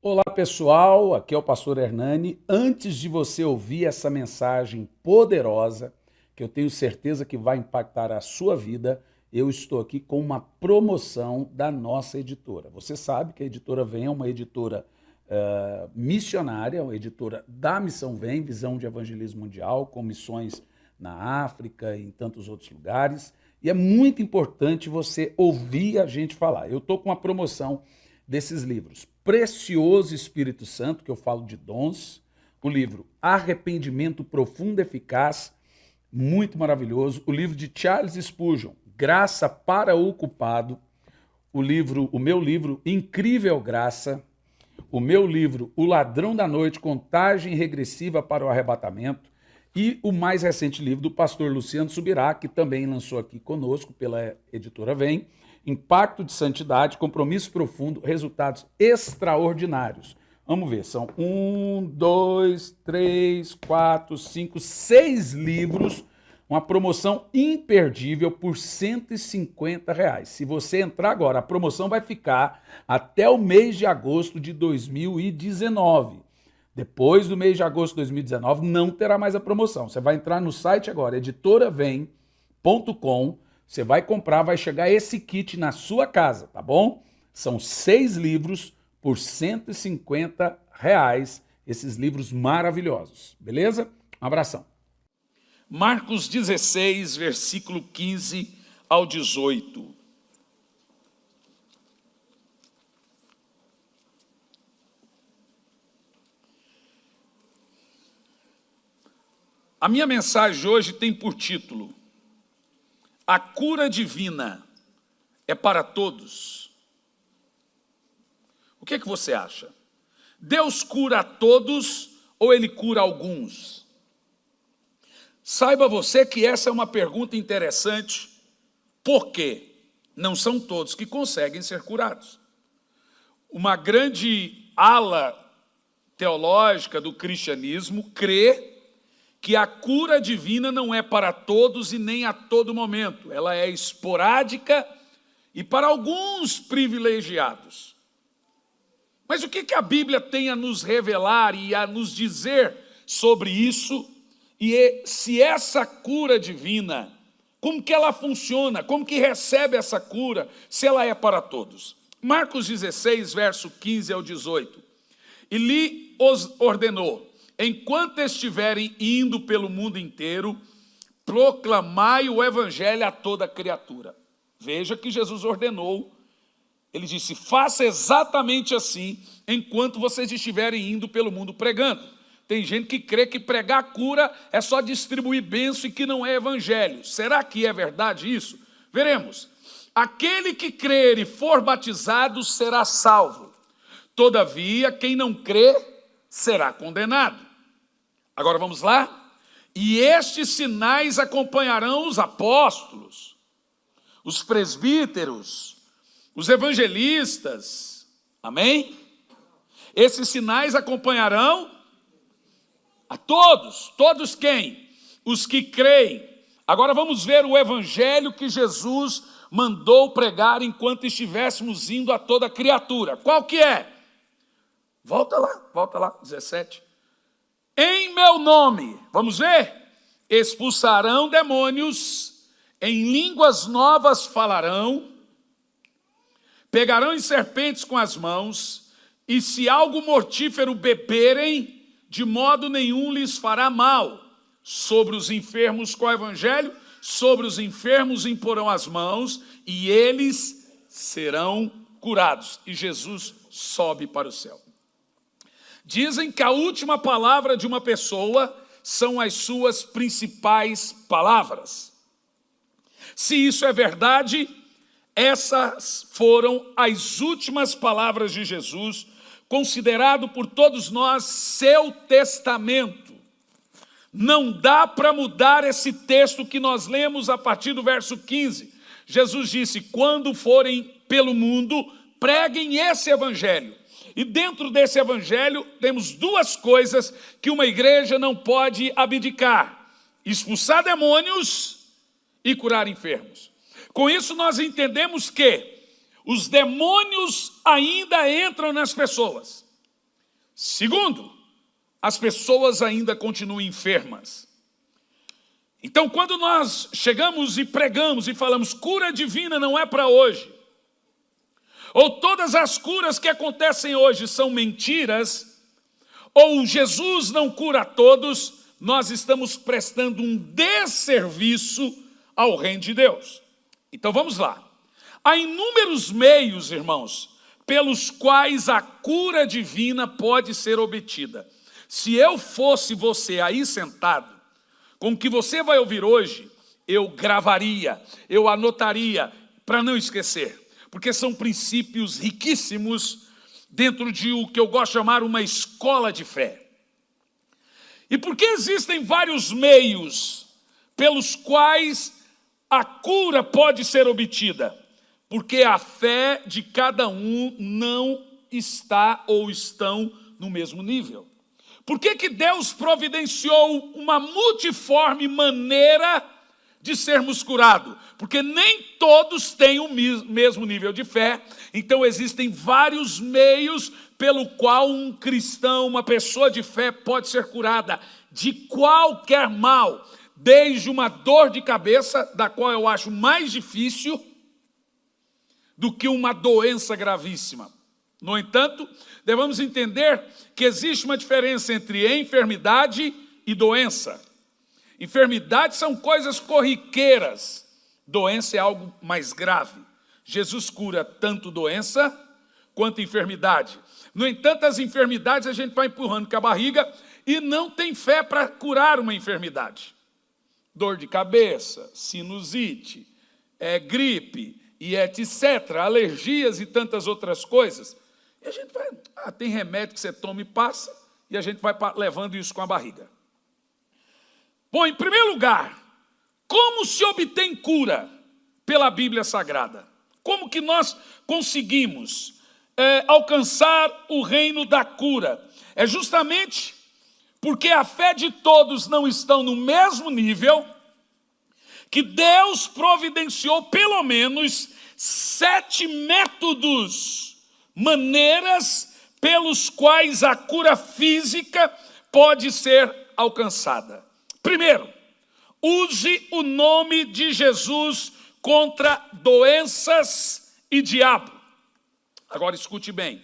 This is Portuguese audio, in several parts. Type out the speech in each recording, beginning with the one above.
Olá pessoal, aqui é o pastor Hernani. Antes de você ouvir essa mensagem poderosa, que eu tenho certeza que vai impactar a sua vida, eu estou aqui com uma promoção da nossa editora. Você sabe que a editora Vem é uma editora missionária, uma editora da Missão Vem, Visão de Evangelismo Mundial, com missões na África e em tantos outros lugares. E é muito importante você ouvir a gente falar. Eu estou com uma promoção desses livros. Precioso Espírito Santo, que eu falo de dons, o livro Arrependimento Profundo e Eficaz, muito maravilhoso, o livro de Charles Spurgeon, Graça para o Culpado, o meu livro Incrível Graça, o meu livro O Ladrão da Noite, Contagem Regressiva para o Arrebatamento, e o mais recente livro do pastor Luciano Subirá, que também lançou aqui conosco pela editora Vem, Impacto de Santidade, Compromisso Profundo, Resultados Extraordinários. Vamos ver, são 6 livros, uma promoção imperdível por R$ 150. Se você entrar agora, a promoção vai ficar até o mês de agosto de 2019. Depois do mês de agosto de 2019, não terá mais a promoção. Você vai entrar no site agora, editoravem.com, você vai comprar, vai chegar esse kit na sua casa, tá bom? São 6 livros por R$ 150, esses livros maravilhosos, beleza? Um abração. Marcos 16, versículo 15 ao 18. A minha mensagem hoje tem por título: A cura divina é para todos. O que você acha? Deus cura a todos ou Ele cura alguns? Saiba você que essa é uma pergunta interessante. Por quê? Não são todos que conseguem ser curados. Uma grande ala teológica do cristianismo crê que a cura divina não é para todos e nem a todo momento. Ela é esporádica e para alguns privilegiados. Mas o que a Bíblia tem a nos revelar e a nos dizer sobre isso? E se essa cura divina, como que ela funciona? Como que recebe essa cura, se ela é para todos? Marcos 16, verso 15 ao 18. E lhe os ordenou: enquanto estiverem indo pelo mundo inteiro, proclamai o evangelho a toda criatura. Veja que Jesus ordenou. Ele disse: faça exatamente assim enquanto vocês estiverem indo pelo mundo pregando. Tem gente que crê que pregar cura é só distribuir bênção e que não é evangelho. Será que é verdade isso? Veremos. Aquele que crer e for batizado será salvo. Todavia, quem não crê será condenado. Agora vamos lá? E estes sinais acompanharão os apóstolos, os presbíteros, os evangelistas. Amém? Esses sinais acompanharão a todos. Todos quem? Os que creem. Agora vamos ver o evangelho que Jesus mandou pregar enquanto estivéssemos indo a toda criatura. Qual que é? Volta lá, 17. Em meu nome, vamos ver? Expulsarão demônios, em línguas novas falarão, pegarão em serpentes com as mãos, e se algo mortífero beberem, de modo nenhum lhes fará mal. Sobre os enfermos com o evangelho, sobre os enfermos imporão as mãos, e eles serão curados. E Jesus sobe para o céu. Dizem que a última palavra de uma pessoa são as suas principais palavras. Se isso é verdade, essas foram as últimas palavras de Jesus, considerado por todos nós seu testamento. Não dá para mudar esse texto que nós lemos a partir do verso 15. Jesus disse: quando forem pelo mundo, preguem esse evangelho. E dentro desse evangelho temos duas coisas que uma igreja não pode abdicar: expulsar demônios e curar enfermos. Com isso nós entendemos que os demônios ainda entram nas pessoas. Segundo, as pessoas ainda continuam enfermas. Então, quando nós chegamos e pregamos e falamos cura divina não é para hoje, ou todas as curas que acontecem hoje são mentiras, ou Jesus não cura a todos, nós estamos prestando um desserviço ao reino de Deus. Então vamos lá. Há inúmeros meios, irmãos, pelos quais a cura divina pode ser obtida. Se eu fosse você aí sentado, com o que você vai ouvir hoje, eu gravaria, eu anotaria, para não esquecer. Porque são princípios riquíssimos dentro de o que eu gosto de chamar uma escola de fé. E porque existem vários meios pelos quais a cura pode ser obtida? Porque a fé de cada um não está ou estão no mesmo nível. Por que Deus providenciou uma multiforme maneira de sermos curados? Porque nem todos têm o mesmo nível de fé, então existem vários meios pelo qual um cristão, uma pessoa de fé pode ser curada de qualquer mal, desde uma dor de cabeça, da qual eu acho mais difícil do que uma doença gravíssima. No entanto, devemos entender que existe uma diferença entre enfermidade e doença. Enfermidades são coisas corriqueiras, doença é algo mais grave. Jesus cura tanto doença quanto enfermidade. No entanto, as enfermidades a gente vai empurrando com a barriga e não tem fé para curar uma enfermidade. Dor de cabeça, sinusite, gripe e etc., alergias e tantas outras coisas. E a gente vai, tem remédio que você toma e passa, e a gente vai levando isso com a barriga. Bom, em primeiro lugar, como se obtém cura pela Bíblia Sagrada? Como que nós conseguimos alcançar o reino da cura? É justamente porque a fé de todos não estão no mesmo nível, que Deus providenciou pelo menos 7 métodos, maneiras pelos quais a cura física pode ser alcançada. Primeiro, use o nome de Jesus contra doenças e diabo. Agora escute bem.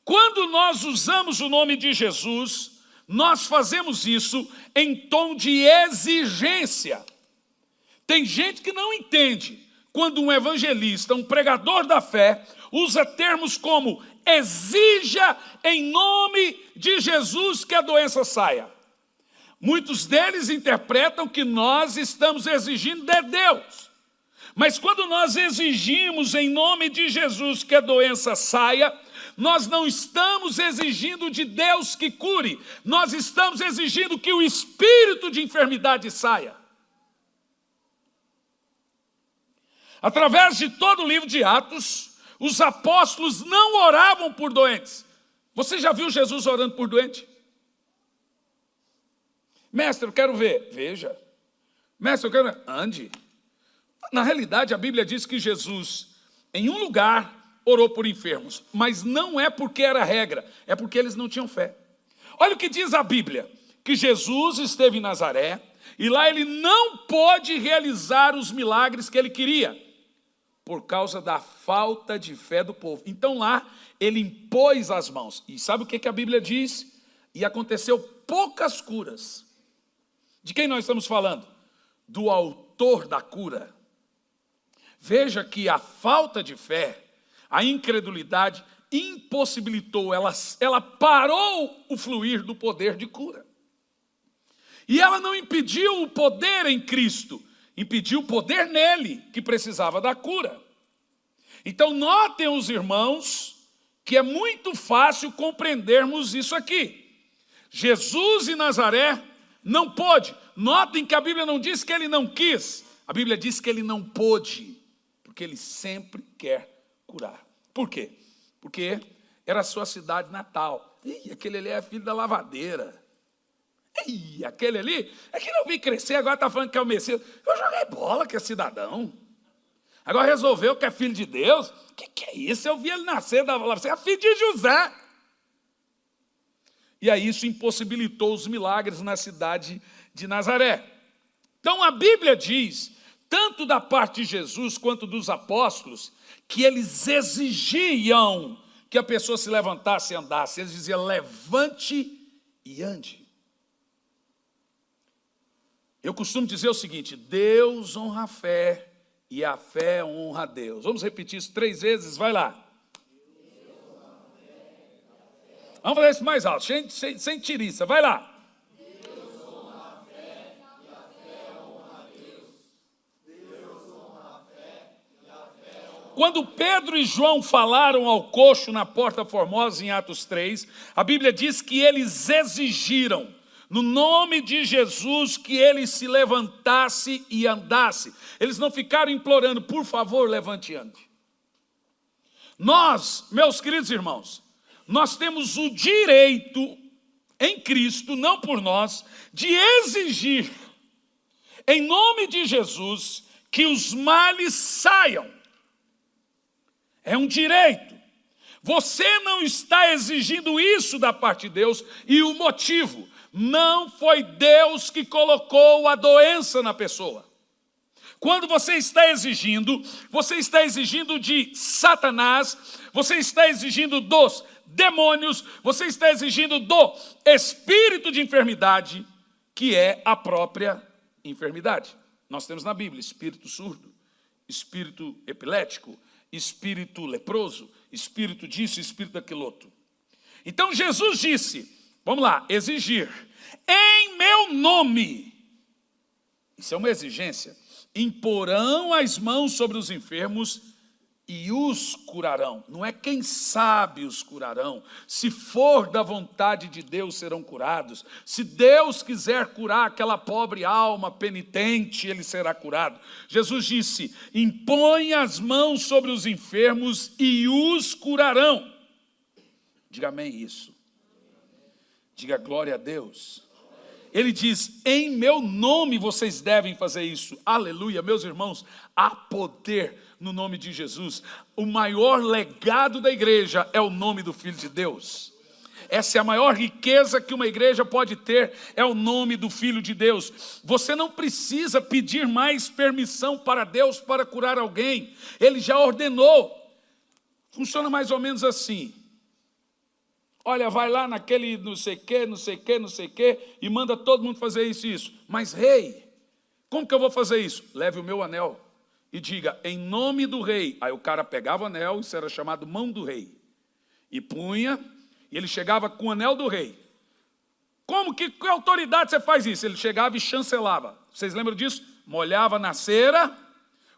Quando nós usamos o nome de Jesus, nós fazemos isso em tom de exigência. Tem gente que não entende quando um evangelista, um pregador da fé, usa termos como exija em nome de Jesus que a doença saia. Muitos deles interpretam que nós estamos exigindo de Deus. Mas quando nós exigimos em nome de Jesus que a doença saia, nós não estamos exigindo de Deus que cure, nós estamos exigindo que o espírito de enfermidade saia. Através de todo o livro de Atos, os apóstolos não oravam por doentes. Você já viu Jesus orando por doente? Mestre, eu quero ver. Veja. Mestre, eu quero ver. Ande. Na realidade, a Bíblia diz que Jesus, em um lugar, orou por enfermos. Mas não é porque era regra, é porque eles não tinham fé. Olha o que diz a Bíblia, que Jesus esteve em Nazaré, e lá ele não pôde realizar os milagres que ele queria, por causa da falta de fé do povo. Então lá, ele impôs as mãos. E sabe o que a Bíblia diz? E aconteceu poucas curas. De quem nós estamos falando? Do autor da cura. Veja que a falta de fé, a incredulidade, impossibilitou, ela parou o fluir do poder de cura. E ela não impediu o poder em Cristo, impediu o poder nele, que precisava da cura. Então notem os irmãos, que é muito fácil compreendermos isso aqui. Jesus em Nazaré não pôde. Notem que a Bíblia não diz que ele não quis, a Bíblia diz que ele não pôde, porque ele sempre quer curar. Por quê? Porque era a sua cidade natal. Ih, aquele ali é filho da lavadeira. Ih, aquele ali, é que não vi crescer, agora está falando que é o Messias. Eu joguei bola que é cidadão. Agora resolveu que é filho de Deus. O que é isso? Eu vi ele nascer, você é filho de José. E aí isso impossibilitou os milagres na cidade de Nazaré. Então a Bíblia diz, tanto da parte de Jesus quanto dos apóstolos, que eles exigiam que a pessoa se levantasse e andasse. Eles diziam, levante e ande. Eu costumo dizer o seguinte, Deus honra a fé e a fé honra a Deus. Vamos repetir isso 3 vezes, vai lá. Vamos fazer isso mais alto, sem tiriça, vai lá. Quando Pedro e João falaram ao coxo na Porta Formosa, em Atos 3, a Bíblia diz que eles exigiram, no nome de Jesus, que ele se levantasse e andasse. Eles não ficaram implorando, por favor, levante e ande. Nós, meus queridos irmãos, nós temos o direito, em Cristo, não por nós, de exigir, em nome de Jesus, que os males saiam. É um direito. Você não está exigindo isso da parte de Deus, e o motivo, não foi Deus que colocou a doença na pessoa. Quando você está exigindo de Satanás, você está exigindo dos demônios, você está exigindo do espírito de enfermidade, que é a própria enfermidade. Nós temos na Bíblia espírito surdo, espírito epilético, espírito leproso, espírito disso, espírito daquilo outro. Então Jesus disse, vamos lá, exigir, em meu nome, isso é uma exigência, imporão as mãos sobre os enfermos e os curarão. Não é quem sabe os curarão, se for da vontade de Deus serão curados. Se Deus quiser curar aquela pobre alma penitente, ele será curado. Jesus disse, impõe as mãos sobre os enfermos e os curarão. Diga amém isso. Diga glória a Deus. Ele diz, em meu nome vocês devem fazer isso. Aleluia, meus irmãos, há poder no nome de Jesus. O maior legado da igreja é o nome do Filho de Deus. Essa é a maior riqueza que uma igreja pode ter, é o nome do Filho de Deus. Você não precisa pedir mais permissão para Deus para curar alguém. Ele já ordenou. Funciona mais ou menos assim. Olha, vai lá naquele não sei o que, e manda todo mundo fazer isso e isso. Mas, rei, como que eu vou fazer isso? Leve o meu anel e diga, em nome do rei. Aí o cara pegava o anel, isso era chamado mão do rei. E punha, e ele chegava com o anel do rei. Que autoridade você faz isso? Ele chegava e chancelava. Vocês lembram disso? Molhava na cera,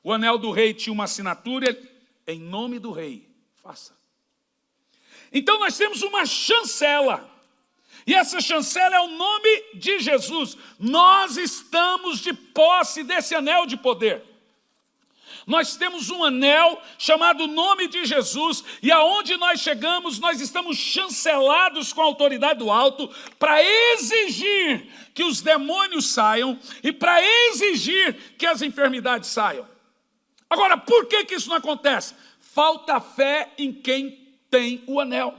o anel do rei tinha uma assinatura, ele, em nome do rei, faça. Então nós temos uma chancela, e essa chancela é o nome de Jesus. Nós estamos de posse desse anel de poder. Nós temos um anel chamado nome de Jesus, e aonde nós chegamos, nós estamos chancelados com a autoridade do alto para exigir que os demônios saiam e para exigir que as enfermidades saiam. Agora, por que isso não acontece? Falta fé em quem tem o anel.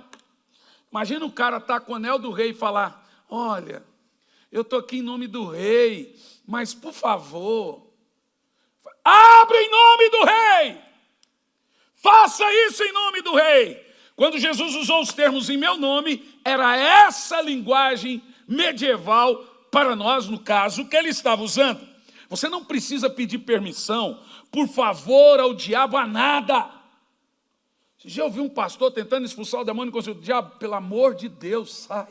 Imagina o cara estar com o anel do rei e falar, olha, eu estou aqui em nome do rei, mas por favor, abre em nome do rei, faça isso em nome do rei. Quando Jesus usou os termos em meu nome, era essa linguagem medieval para nós, no caso, que ele estava usando. Você não precisa pedir permissão, por favor, ao diabo a nada. Você já ouviu um pastor tentando expulsar o demônio com o diabo? Pelo amor de Deus, saia.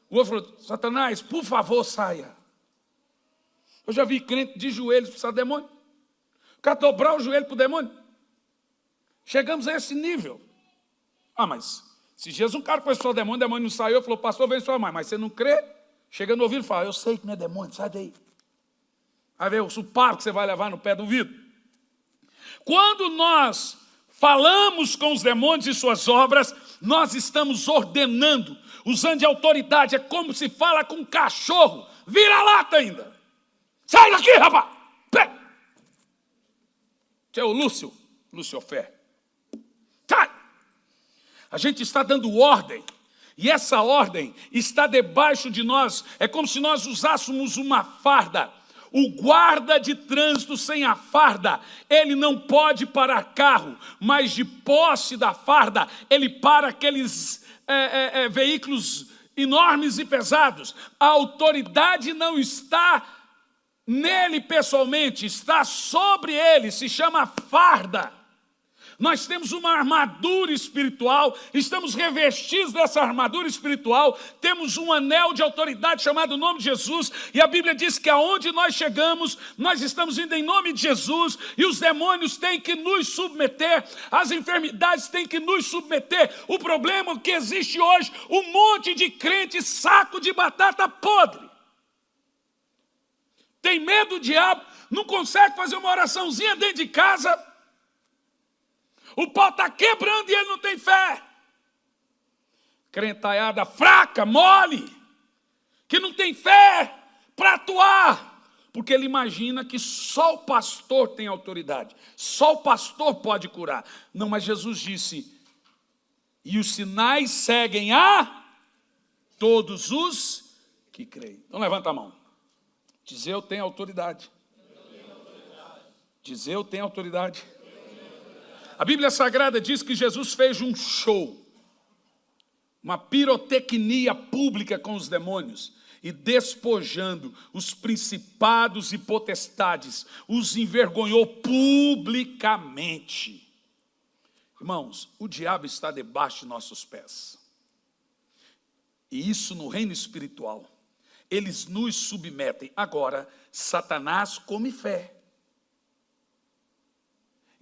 O outro falou, Satanás, por favor, saia. Eu já vi crente de joelhos expulsar o demônio. O cara dobrar o joelho para o demônio. Chegamos a esse nível. Mas se Jesus, um cara foi expulsar o demônio não saiu, falou, pastor, vem sua mãe, mas você não crê? Chega no ouvido e fala, eu sei que não é demônio, sai daí. Aí vem o suparo que você vai levar no pé do vidro. Quando nós falamos com os demônios e suas obras, nós estamos ordenando, usando de autoridade, é como se fala com um cachorro, vira-lata ainda. Sai daqui, rapaz! Pega! Esse é o Lúcifer. Sai! A gente está dando ordem. E essa ordem está debaixo de nós. É como se nós usássemos uma farda. O guarda de trânsito sem a farda, ele não pode parar carro, mas de posse da farda, ele para aqueles veículos enormes e pesados. A autoridade não está nele pessoalmente, está sobre ele, se chama farda. Nós temos uma armadura espiritual, estamos revestidos dessa armadura espiritual, temos um anel de autoridade chamado nome de Jesus, e a Bíblia diz que aonde nós chegamos, nós estamos indo em nome de Jesus, e os demônios têm que nos submeter, as enfermidades têm que nos submeter. O problema que existe hoje, um monte de crente saco de batata podre. Tem medo do diabo, não consegue fazer uma oraçãozinha dentro de casa. O pau está quebrando e ele não tem fé. Crentaiada fraca, mole, que não tem fé para atuar. Porque ele imagina que só o pastor tem autoridade. Só o pastor pode curar. Não, mas Jesus disse, e os sinais seguem a todos os que creem. Então levanta a mão. Diz eu tenho autoridade. Diz eu tenho autoridade. A Bíblia Sagrada diz que Jesus fez um show, uma pirotecnia pública com os demônios, e despojando os principados e potestades, os envergonhou publicamente. Irmãos, o diabo está debaixo de nossos pés. E isso no reino espiritual. Eles nos submetem. Agora, Satanás come fé.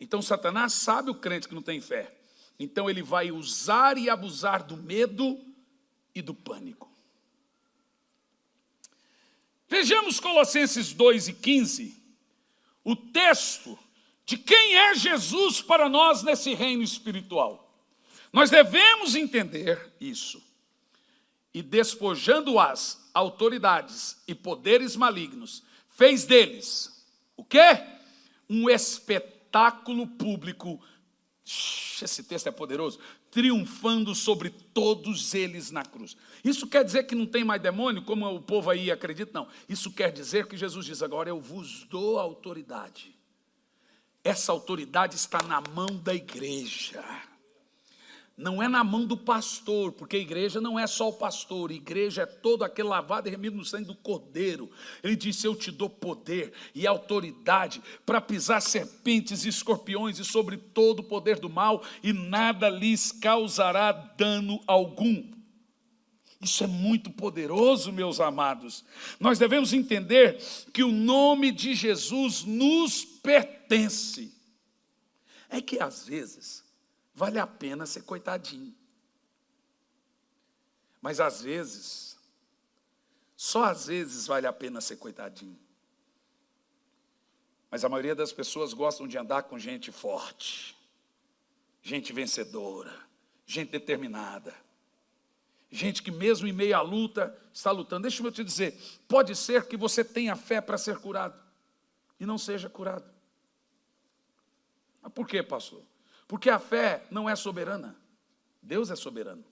Então Satanás sabe o crente que não tem fé. Então ele vai usar e abusar do medo e do pânico. Vejamos Colossenses 2:15, o texto de quem é Jesus para nós nesse reino espiritual. Nós devemos entender isso. E despojando as autoridades e poderes malignos, fez deles, o quê? Um espetáculo público, esse texto é poderoso, triunfando sobre todos eles na cruz. Isso quer dizer que não tem mais demônio, como o povo aí acredita? Não. Isso quer dizer que Jesus diz, agora eu vos dou autoridade. Essa autoridade está na mão da igreja. Não é na mão do pastor, porque a igreja não é só o pastor, a igreja é todo aquele lavado e remido no sangue do Cordeiro. Ele disse, eu te dou poder e autoridade para pisar serpentes e escorpiões e sobre todo o poder do mal, e nada lhes causará dano algum. Isso é muito poderoso, meus amados. Nós devemos entender que o nome de Jesus nos pertence. É que às vezes vale a pena ser coitadinho. Mas às vezes, só às vezes vale a pena ser coitadinho. Mas a maioria das pessoas gostam de andar com gente forte, gente vencedora, gente determinada, gente que mesmo em meio à luta está lutando. Deixa eu te dizer, pode ser que você tenha fé para ser curado e não seja curado. Mas por quê, pastor? Porque a fé não é soberana. Deus é soberano.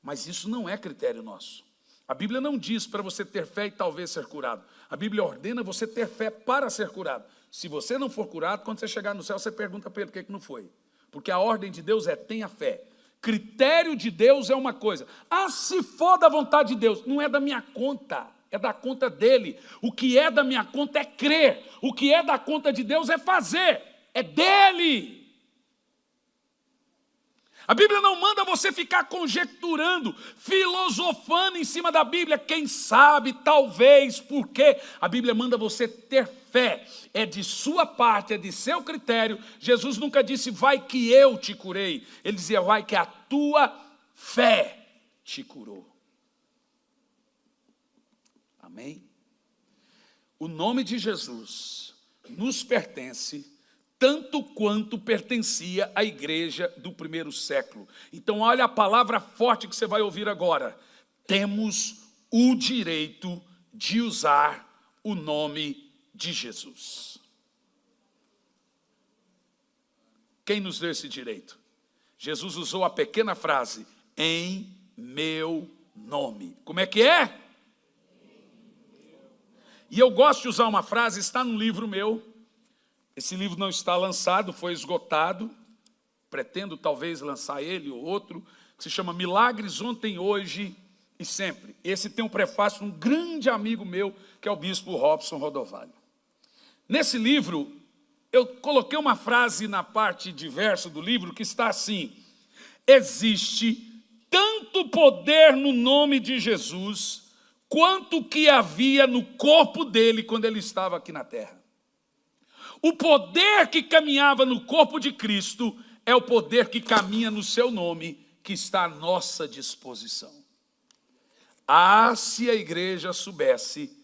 Mas isso não é critério nosso. A Bíblia não diz para você ter fé e talvez ser curado. A Bíblia ordena você ter fé para ser curado. Se você não for curado, quando você chegar no céu, você pergunta para ele por que não foi. Porque a ordem de Deus é tenha fé. Critério de Deus é uma coisa. Ah, se for da vontade de Deus, não é da minha conta, é da conta dele. O que é da minha conta é crer. O que é da conta de Deus é fazer. É dele. A Bíblia não manda você ficar conjecturando, filosofando em cima da Bíblia, quem sabe, talvez, por quê. A Bíblia manda você ter fé, é de sua parte, é de seu critério. Jesus nunca disse, vai que eu te curei. Ele dizia, vai que a tua fé te curou. Amém? O nome de Jesus nos pertence, tanto quanto pertencia à igreja do primeiro século. Então olha a palavra forte que você vai ouvir agora. Temos o direito de usar o nome de Jesus. Quem nos deu esse direito? Jesus usou a pequena frase, em meu nome. Como é que é? E eu gosto de usar uma frase, está num livro meu. Esse livro não está lançado, foi esgotado. Pretendo talvez lançar ele ou outro, que se chama Milagres Ontem, Hoje e Sempre. Esse tem um prefácio de um grande amigo meu, que é o bispo Robson Rodovalho. Nesse livro, eu coloquei uma frase na parte de verso do livro que está assim: existe tanto poder no nome de Jesus, quanto que havia no corpo dele quando ele estava aqui na terra. O poder que caminhava no corpo de Cristo é o poder que caminha no seu nome, que está à nossa disposição. Ah, se a igreja soubesse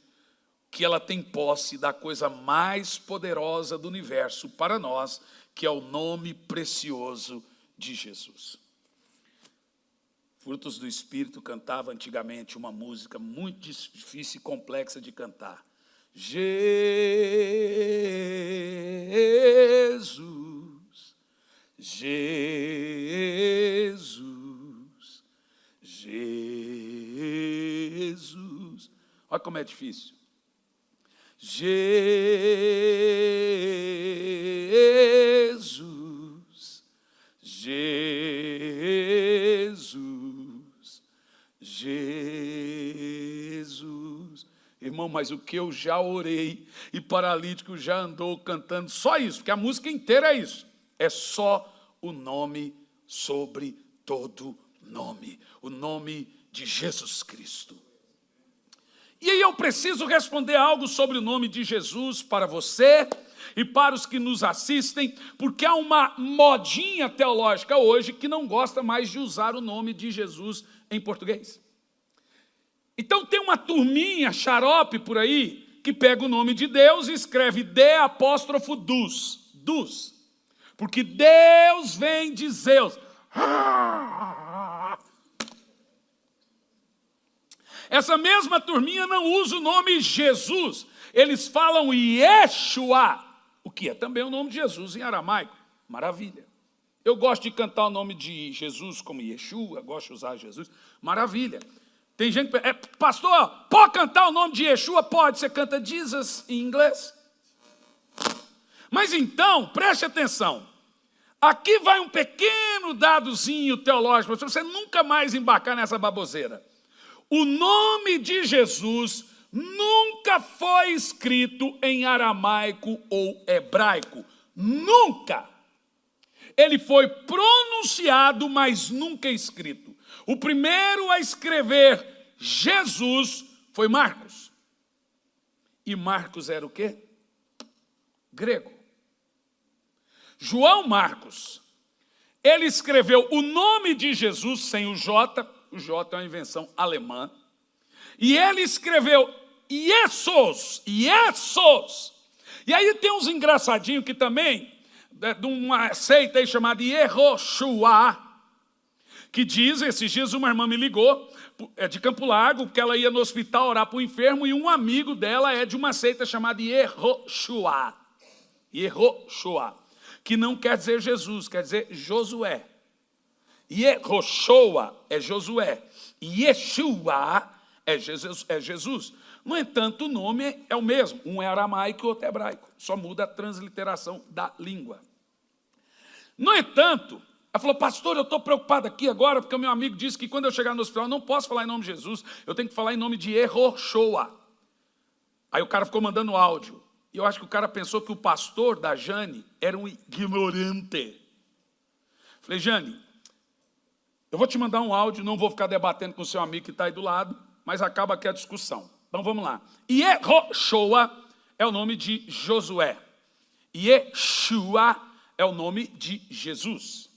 que ela tem posse da coisa mais poderosa do universo para nós, que é o nome precioso de Jesus. Frutos do Espírito cantava antigamente uma música muito difícil e complexa de cantar. Jesus, Jesus, Jesus. Olha como é difícil. Jesus, Jesus, Jesus. Irmão, mas o que eu já orei, e paralítico já andou cantando, só isso, porque a música inteira é isso. É só o nome sobre todo nome, o nome de Jesus Cristo. E aí eu preciso responder algo sobre o nome de Jesus para você e para os que nos assistem, porque há uma modinha teológica hoje que não gosta mais de usar o nome de Jesus em português. Então tem uma turminha xarope por aí que pega o nome de Deus e escreve dus, porque Deus vem de Zeus. Essa mesma turminha não usa o nome Jesus, eles falam Yeshua, o que é também o nome de Jesus em aramaico. Maravilha. Eu gosto de cantar o nome de Jesus como Yeshua, gosto de usar Jesus. Maravilha. Tem gente que pastor, pode cantar o nome de Yeshua? Pode, você canta Jesus em inglês. Mas então, preste atenção. Aqui vai um pequeno dadozinho teológico, para você nunca mais embarcar nessa baboseira. O nome de Jesus nunca foi escrito em aramaico ou hebraico. Nunca. Ele foi pronunciado, mas nunca escrito. O primeiro a escrever Jesus foi Marcos. E Marcos era o quê? Grego. João Marcos, ele escreveu o nome de Jesus sem o J é uma invenção alemã, e ele escreveu Iesos. E aí tem uns engraçadinhos que também, de uma seita aí chamada Yehoshua, que diz, esses dias uma irmã me ligou, é de Campo Largo, que ela ia no hospital orar para o enfermo, e um amigo dela é de uma seita chamada Yehoshua, que não quer dizer Jesus, quer dizer Josué. Yehoshua é Josué, Yeshua é Jesus. No entanto, o nome é o mesmo, um é aramaico e outro é hebraico, só muda a transliteração da língua. No entanto, ela falou, pastor, eu estou preocupado aqui agora, porque o meu amigo disse que quando eu chegar no hospital, eu não posso falar em nome de Jesus, eu tenho que falar em nome de Yehoshua. Aí o cara ficou mandando áudio, e eu acho que o cara pensou que o pastor da Jane era um ignorante. Falei, Jane, eu vou te mandar um áudio, não vou ficar debatendo com o seu amigo que está aí do lado, mas acaba aqui a discussão. Então vamos lá. Yehoshua é o nome de Josué. Yeshua é o nome de Jesus.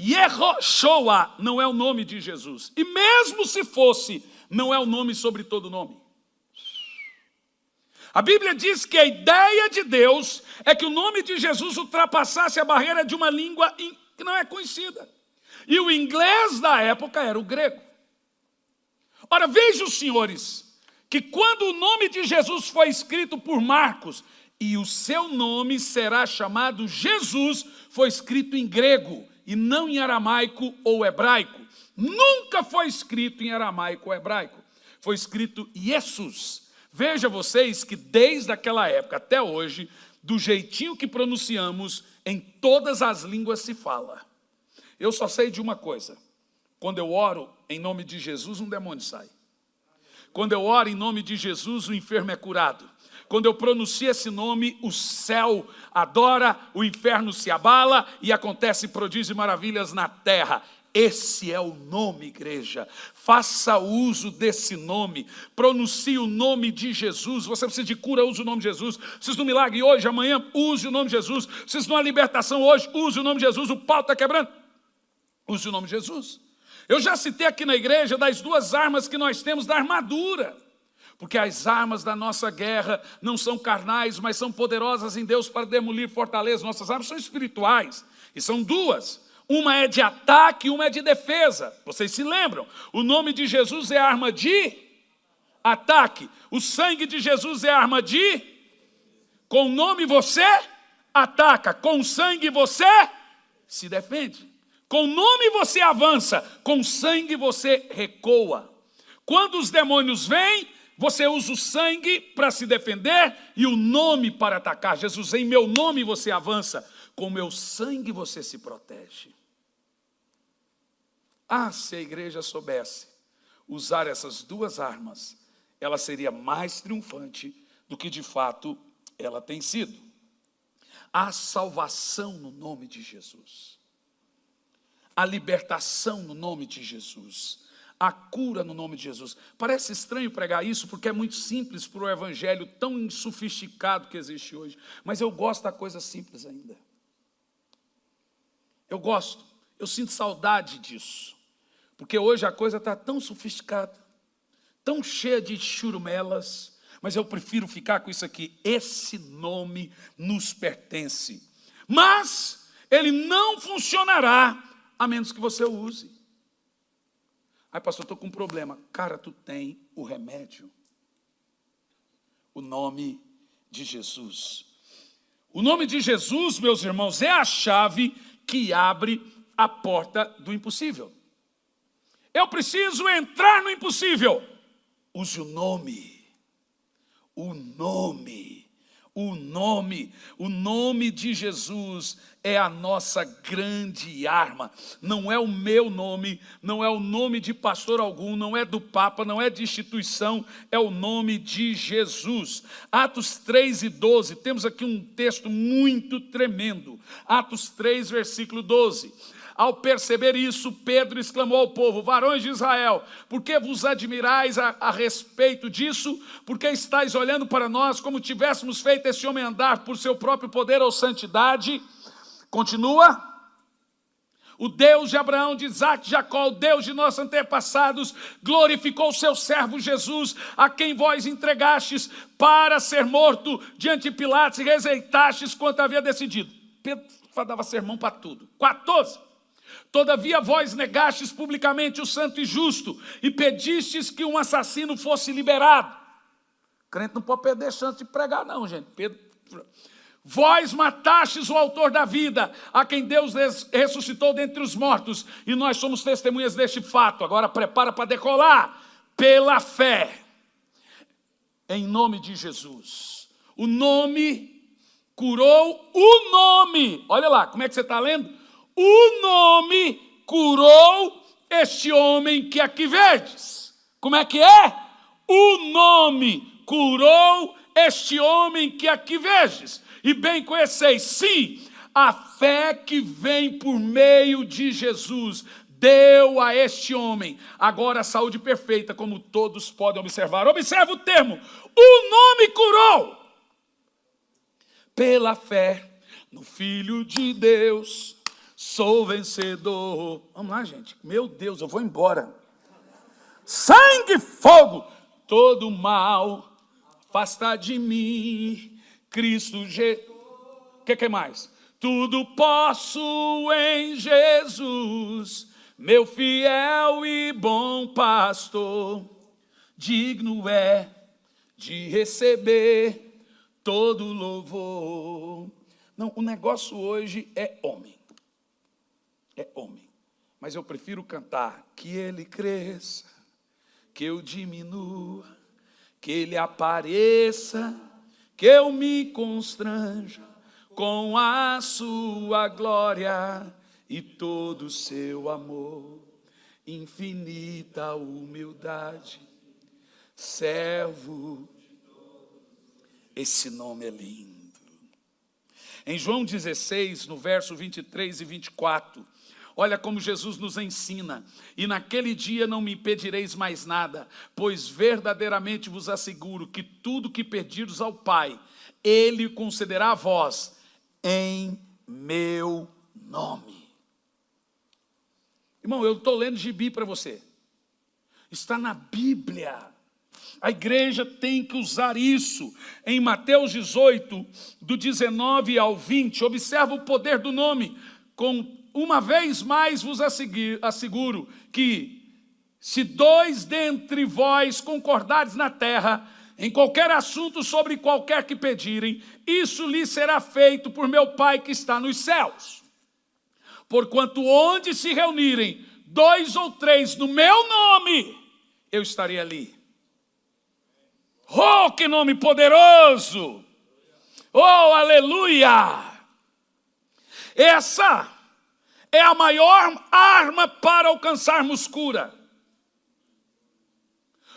Yehoshua não é o nome de Jesus. E mesmo se fosse, não é o nome sobre todo nome. A Bíblia diz que a ideia de Deus é que o nome de Jesus ultrapassasse a barreira de uma língua que não é conhecida. E o inglês da época era o grego. Ora, vejam, senhores, que quando o nome de Jesus foi escrito por Marcos, e o seu nome será chamado Jesus, foi escrito em grego, e não em aramaico ou hebraico. Nunca foi escrito em aramaico ou hebraico. Foi escrito Jesus. Veja vocês que desde aquela época até hoje, do jeitinho que pronunciamos, em todas as línguas se fala. Eu só sei de uma coisa. Quando eu oro em nome de Jesus, um demônio sai. Quando eu oro em nome de Jesus, o enfermo é curado. Quando eu pronuncio esse nome, o céu adora, o inferno se abala e acontece prodígios e maravilhas na terra. Esse é o nome, igreja. Faça uso desse nome. Pronuncie o nome de Jesus. Você precisa de cura, use o nome de Jesus. Precisa de um milagre hoje, amanhã, use o nome de Jesus. Precisa de uma libertação hoje, use o nome de Jesus. O pau está quebrando, use o nome de Jesus. Eu já citei aqui na igreja das duas armas que nós temos da armadura. Porque as armas da nossa guerra não são carnais, mas são poderosas em Deus para demolir fortalezas. Nossas armas são espirituais, e são duas. Uma é de ataque e uma é de defesa. Vocês se lembram? O nome de Jesus é arma de ataque. O sangue de Jesus é arma de... Com o nome você ataca, com o sangue você se defende. Com o nome você avança, com o sangue você recua. Quando os demônios vêm, você usa o sangue para se defender e o nome para atacar. Jesus, em meu nome você avança, com meu sangue você se protege. Ah, se a igreja soubesse usar essas duas armas, ela seria mais triunfante do que de fato ela tem sido. Há salvação no nome de Jesus. Há libertação no nome de Jesus. A cura no nome de Jesus. Parece estranho pregar isso, porque é muito simples para o evangelho tão sofisticado que existe hoje. Mas eu gosto da coisa simples ainda. Eu gosto, eu sinto saudade disso. Porque hoje a coisa está tão sofisticada, tão cheia de churumelas, mas eu prefiro ficar com isso aqui. Esse nome nos pertence. Mas ele não funcionará a menos que você o use. Ai, pastor, estou com um problema. Cara, tu tem o remédio. O nome de Jesus. O nome de Jesus, meus irmãos, é a chave que abre a porta do impossível. Eu preciso entrar no impossível. Use o nome. O nome. O nome. O nome de Jesus é a nossa grande arma. Não é o meu nome, não é o nome de pastor algum, não é do Papa, não é de instituição, é o nome de Jesus. Atos 3:12, temos aqui um texto muito tremendo. Atos 3, versículo 12. Ao perceber isso, Pedro exclamou ao povo: varões de Israel, por que vos admirais a respeito disso? Porque estáis olhando para nós como tivéssemos feito esse homem andar por seu próprio poder ou santidade? Continua. O Deus de Abraão, de Isaac, de Jacó, o Deus de nossos antepassados, glorificou o seu servo Jesus, a quem vós entregastes para ser morto diante de Pilatos e rejeitastes quanto havia decidido. Pedro dava sermão para tudo. 14. Todavia vós negastes publicamente o santo e justo e pedistes que um assassino fosse liberado. O crente não pode perder chance de pregar não, gente. Vós matastes o autor da vida, a quem Deus ressuscitou dentre os mortos, e nós somos testemunhas deste fato. Agora prepara para decolar. Pela fé, em nome de Jesus. O nome curou o nome. Olha lá, como é que você está lendo? O nome curou este homem que aqui vedes. Como é que é? O nome curou este homem que aqui vedes. E bem conheceis, sim, a fé que vem por meio de Jesus deu a este homem agora a saúde perfeita, como todos podem observar. Observa o termo, o nome curou. Pela fé no Filho de Deus, sou vencedor. Vamos lá, gente. Meu Deus, eu vou embora. Sangue e fogo, todo mal, afasta de mim. Cristo Jesus. O que mais? Tudo posso em Jesus, meu fiel e bom pastor. Digno é de receber todo louvor. Não, o negócio hoje é homem. é homem. Mas eu prefiro cantar que ele cresça, que eu diminua, que ele apareça, que eu me constranja com a sua glória e todo o seu amor, infinita humildade, servo. Esse nome é lindo. Em João 16, no verso 23 e 24, olha como Jesus nos ensina: e naquele dia não me pedireis mais nada, pois verdadeiramente vos asseguro que tudo que pedirdes ao Pai, Ele concederá a vós em meu nome. Irmão, eu estou lendo gibi para você. Está na Bíblia. A igreja tem que usar isso. Em Mateus 18, do 19 ao 20, observa o poder do nome. Uma vez mais vos asseguro que, se dois dentre vós concordares na terra, em qualquer assunto sobre qualquer que pedirem, isso lhes será feito por meu Pai que está nos céus. Porquanto onde se reunirem 2 ou 3 no meu nome, eu estarei ali. Oh, que nome poderoso! Oh, aleluia! Essa é a maior arma para alcançarmos cura.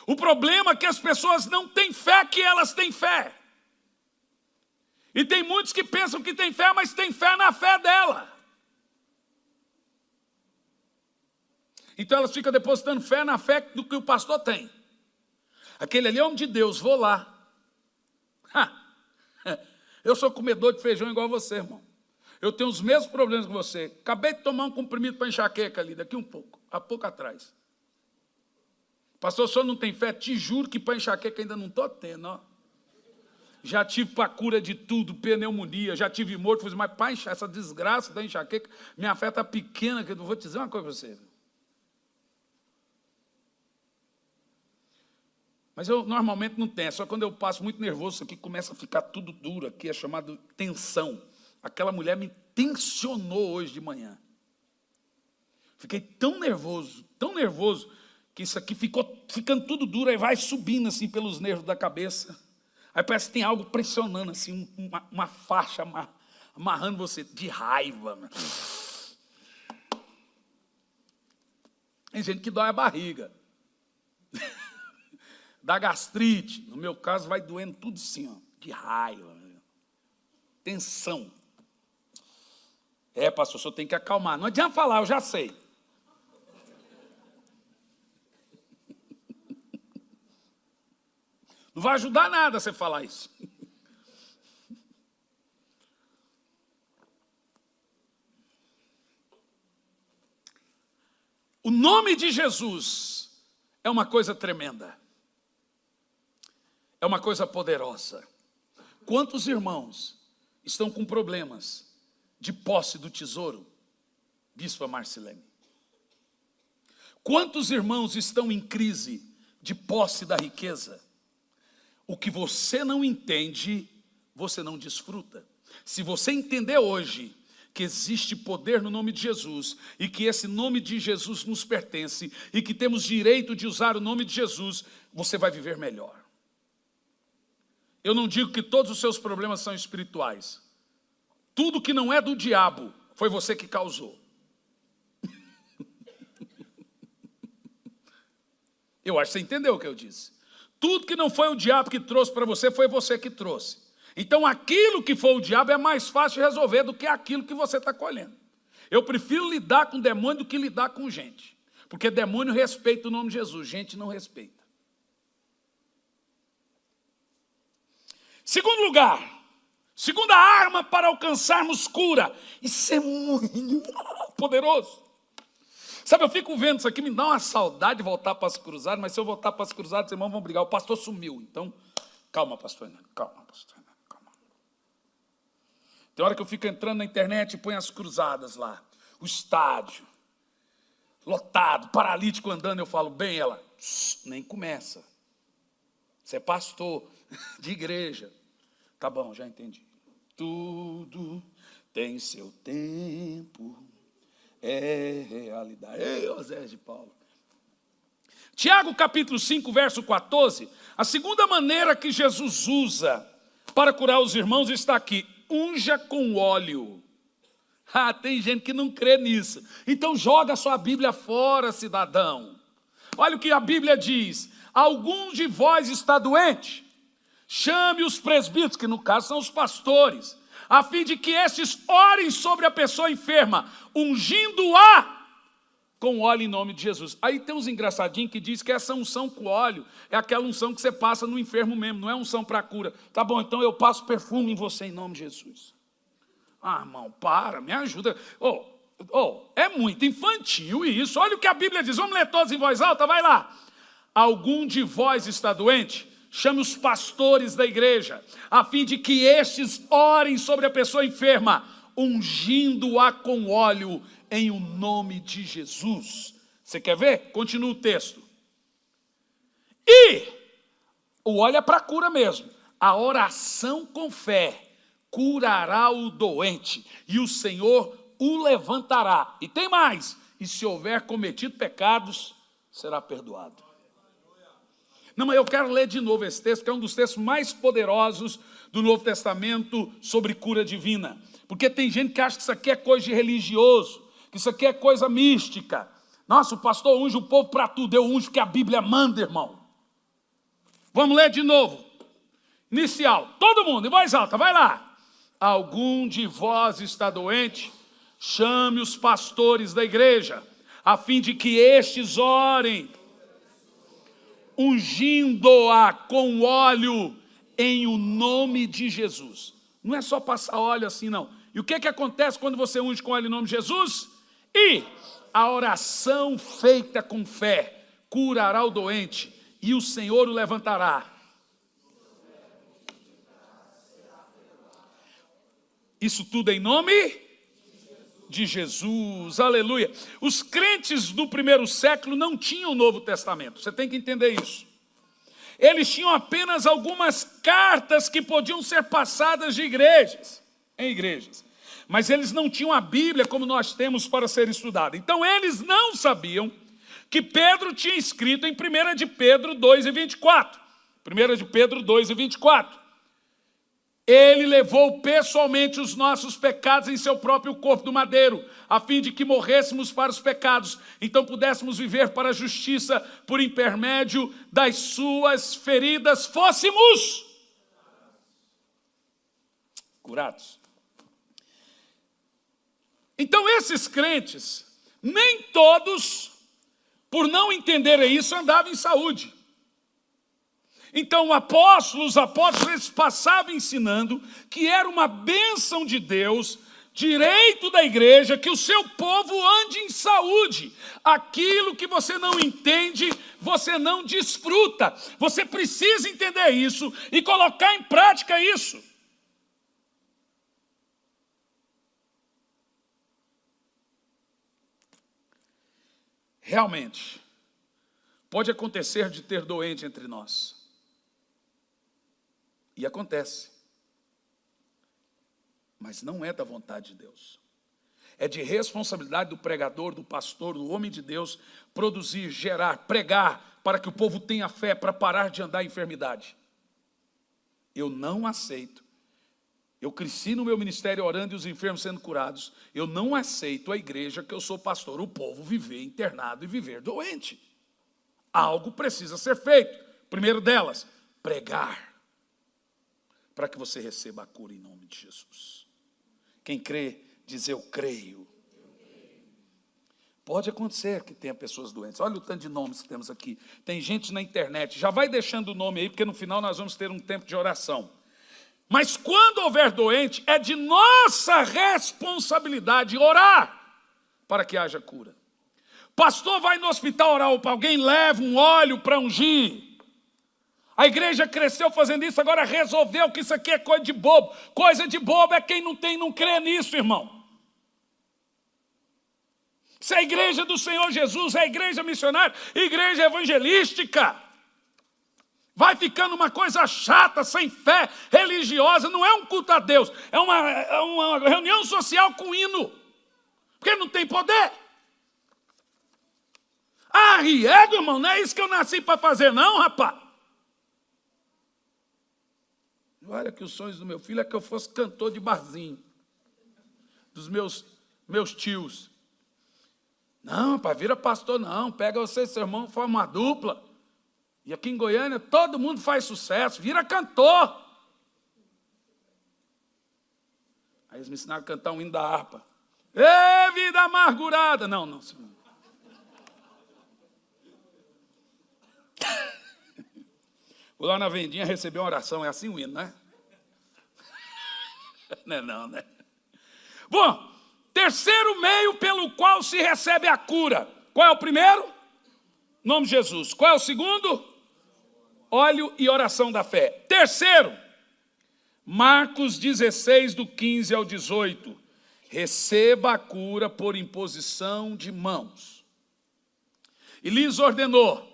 O problema é que as pessoas não têm fé que elas têm fé. E tem muitos que pensam que têm fé, mas têm fé na fé dela. Então elas ficam depositando fé na fé do que o pastor tem. Aquele ali é homem de Deus, vou lá. Eu sou comedor de feijão igual você, irmão. Eu tenho os mesmos problemas que você. Acabei de tomar um comprimido para enxaqueca ali, daqui há pouco atrás. Pastor, o senhor não tem fé? Te juro que para enxaqueca ainda não estou tendo, ó. Já tive para cura de tudo, pneumonia, já tive morto, mas para essa desgraça da enxaqueca, minha fé está pequena, que eu vou te dizer uma coisa para você. Mas eu normalmente não tenho, só quando eu passo muito nervoso, isso aqui começa a ficar tudo duro, aqui é chamado tensão. Aquela mulher me tensionou hoje de manhã. Fiquei tão nervoso, que isso aqui ficou ficando tudo duro, aí vai subindo assim pelos nervos da cabeça. Aí parece que tem algo pressionando, assim, uma faixa amarrando você, de raiva. Tem gente que dói a barriga. Dá gastrite. No meu caso, vai doendo tudo assim, ó, de raiva. Tensão. Pastor, o senhor tem que acalmar. Não adianta falar, eu já sei. Não vai ajudar nada você falar isso. O nome de Jesus é uma coisa tremenda. É uma coisa poderosa. Quantos irmãos estão com problemas de posse do tesouro? Bispa Marcilene. Quantos irmãos estão em crise de posse da riqueza? O que você não entende, você não desfruta. Se você entender hoje que existe poder no nome de Jesus e que esse nome de Jesus nos pertence e que temos direito de usar o nome de Jesus, você vai viver melhor. Eu não digo que todos os seus problemas são espirituais. Tudo que não é do diabo foi você que causou. Eu acho que você entendeu o que eu disse. Tudo que não foi o diabo que trouxe para você, foi você que trouxe. Então aquilo que foi o diabo é mais fácil de resolver do que aquilo que você está colhendo. Eu prefiro lidar com demônio do que lidar com gente. Porque demônio respeita o nome de Jesus, gente não respeita. Segundo lugar, segunda arma para alcançarmos cura. Isso é muito poderoso. Sabe, eu fico vendo isso aqui, me dá uma saudade de voltar para as cruzadas, mas se eu voltar para as cruzadas, os irmãos vão brigar. O pastor sumiu, então, calma, pastor, calma, pastor, calma. Tem hora que eu fico entrando na internet e põe as cruzadas lá, o estádio, lotado, paralítico andando, eu falo, bem, ela, nem começa. Você é pastor de igreja. Tá bom, já entendi. Tudo tem seu tempo. É realidade. Ei, José de Paulo. Tiago capítulo 5, verso 14. A segunda maneira que Jesus usa para curar os irmãos está aqui. Unja com óleo. Ah, tem gente que não crê nisso. Então joga a sua Bíblia fora, cidadão. Olha o que a Bíblia diz. Algum de vós está doente? Chame os presbíteros, que no caso são os pastores, a fim de que estes orem sobre a pessoa enferma, ungindo-a com óleo em nome de Jesus. Aí tem uns engraçadinhos que diz que essa unção com óleo é aquela unção que você passa no enfermo mesmo, não é unção para cura. Tá bom, então eu passo perfume em você em nome de Jesus. Ah, irmão, para, me ajuda. É muito infantil isso. Olha o que a Bíblia diz. Vamos ler todos em voz alta? Vai lá. Algum de vós está doente? Chame os pastores da igreja, a fim de que estes orem sobre a pessoa enferma, ungindo-a com óleo em o nome de Jesus. Você quer ver? Continua o texto. E o óleo é para cura mesmo. A oração com fé curará o doente, e o Senhor o levantará. E tem mais. E se houver cometido pecados, será perdoado. Não, mas eu quero ler de novo esse texto, que é um dos textos mais poderosos do Novo Testamento sobre cura divina. Porque tem gente que acha que isso aqui é coisa de religioso, que isso aqui é coisa mística. Nossa, o pastor unge o povo para tudo. Eu unjo o que a Bíblia manda, irmão. Vamos ler de novo. Inicial. Todo mundo, em voz alta, vai lá. Algum de vós está doente? Chame os pastores da igreja, a fim de que estes orem, ungindo-a com óleo em o nome de Jesus. Não é só passar óleo assim, não. E o que acontece quando você unge com óleo em nome de Jesus? E a oração feita com fé curará o doente, e o Senhor o levantará. Isso tudo em nome de Jesus, aleluia. Os crentes do primeiro século não tinham o Novo Testamento, você tem que entender isso. Eles tinham apenas algumas cartas que podiam ser passadas de igrejas, em igrejas. Mas eles não tinham a Bíblia como nós temos para ser estudada. Então eles não sabiam que Pedro tinha escrito em 1 de Pedro 2:24. 1 de Pedro 2:24. Ele levou pessoalmente os nossos pecados em seu próprio corpo do madeiro, a fim de que morrêssemos para os pecados, então pudéssemos viver para a justiça, por intermédio das suas feridas fôssemos curados. Então esses crentes, nem todos, por não entenderem isso, andavam em saúde. Então os apóstolos, eles passavam ensinando que era uma bênção de Deus, direito da igreja, que o seu povo ande em saúde. Aquilo que você não entende, você não desfruta. Você precisa entender isso e colocar em prática isso. Realmente, pode acontecer de ter doente entre nós. E acontece. Mas não é da vontade de Deus. É de responsabilidade do pregador, do pastor, do homem de Deus, produzir, gerar, pregar, para que o povo tenha fé, para parar de andar em enfermidade. Eu não aceito. Eu cresci no meu ministério orando e os enfermos sendo curados. Eu não aceito a igreja que eu sou pastor, o povo viver internado e viver doente. Algo precisa ser feito. Primeiro delas, pregar, para que você receba a cura em nome de Jesus. Quem crê, diz eu creio. Pode acontecer que tenha pessoas doentes. Olha o tanto de nomes que temos aqui. Tem gente na internet. Já vai deixando o nome aí, porque no final nós vamos ter um tempo de oração. Mas quando houver doente, é de nossa responsabilidade orar para que haja cura. Pastor vai no hospital orar para alguém, leva um óleo para ungir. A igreja cresceu fazendo isso, agora resolveu que isso aqui é coisa de bobo. Coisa de bobo é quem não crê nisso, irmão. Isso é a igreja do Senhor Jesus, é a igreja missionária, igreja evangelística. Vai ficando uma coisa chata, sem fé, religiosa. Não é um culto a Deus, é uma reunião social com hino. Porque não tem poder. Riego, irmão, não é isso que eu nasci para fazer, não, rapaz. Olha que os sonhos do meu filho é que eu fosse cantor de barzinho. Dos meus tios. Não, rapaz, vira pastor não. Pega você e seu irmão, forma uma dupla. E aqui em Goiânia todo mundo faz sucesso. Vira cantor. Aí eles me ensinaram a cantar um hino da harpa. Ê, vida amargurada. Não. Vou lá na vendinha receber uma oração. É assim o hino, né? Não, né? Bom, terceiro meio pelo qual se recebe a cura. Qual é o primeiro? Nome de Jesus. Qual é o segundo? Óleo e oração da fé. Terceiro, Marcos 16, do 15 ao 18. Receba a cura por imposição de mãos. E lhes ordenou,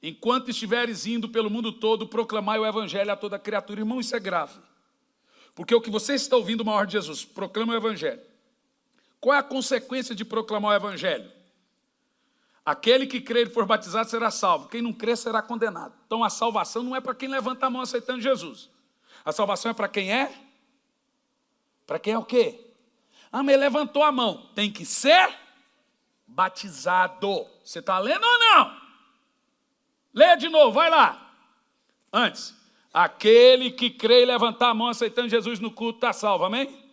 enquanto estiveres indo pelo mundo todo, proclamai o evangelho a toda criatura. Irmão, isso é grave. Porque o que você está ouvindo, uma ordem de Jesus, proclama o evangelho. Qual é a consequência de proclamar o evangelho? Aquele que crer e for batizado será salvo. Quem não crer será condenado. Então a salvação não é para quem levanta a mão aceitando Jesus. A salvação é para quem é? Para quem é o quê? Mas levantou a mão. Tem que ser batizado. Você está lendo ou não? Leia de novo, vai lá. Antes, aquele que crê e levantar a mão aceitando Jesus no culto está salvo, amém?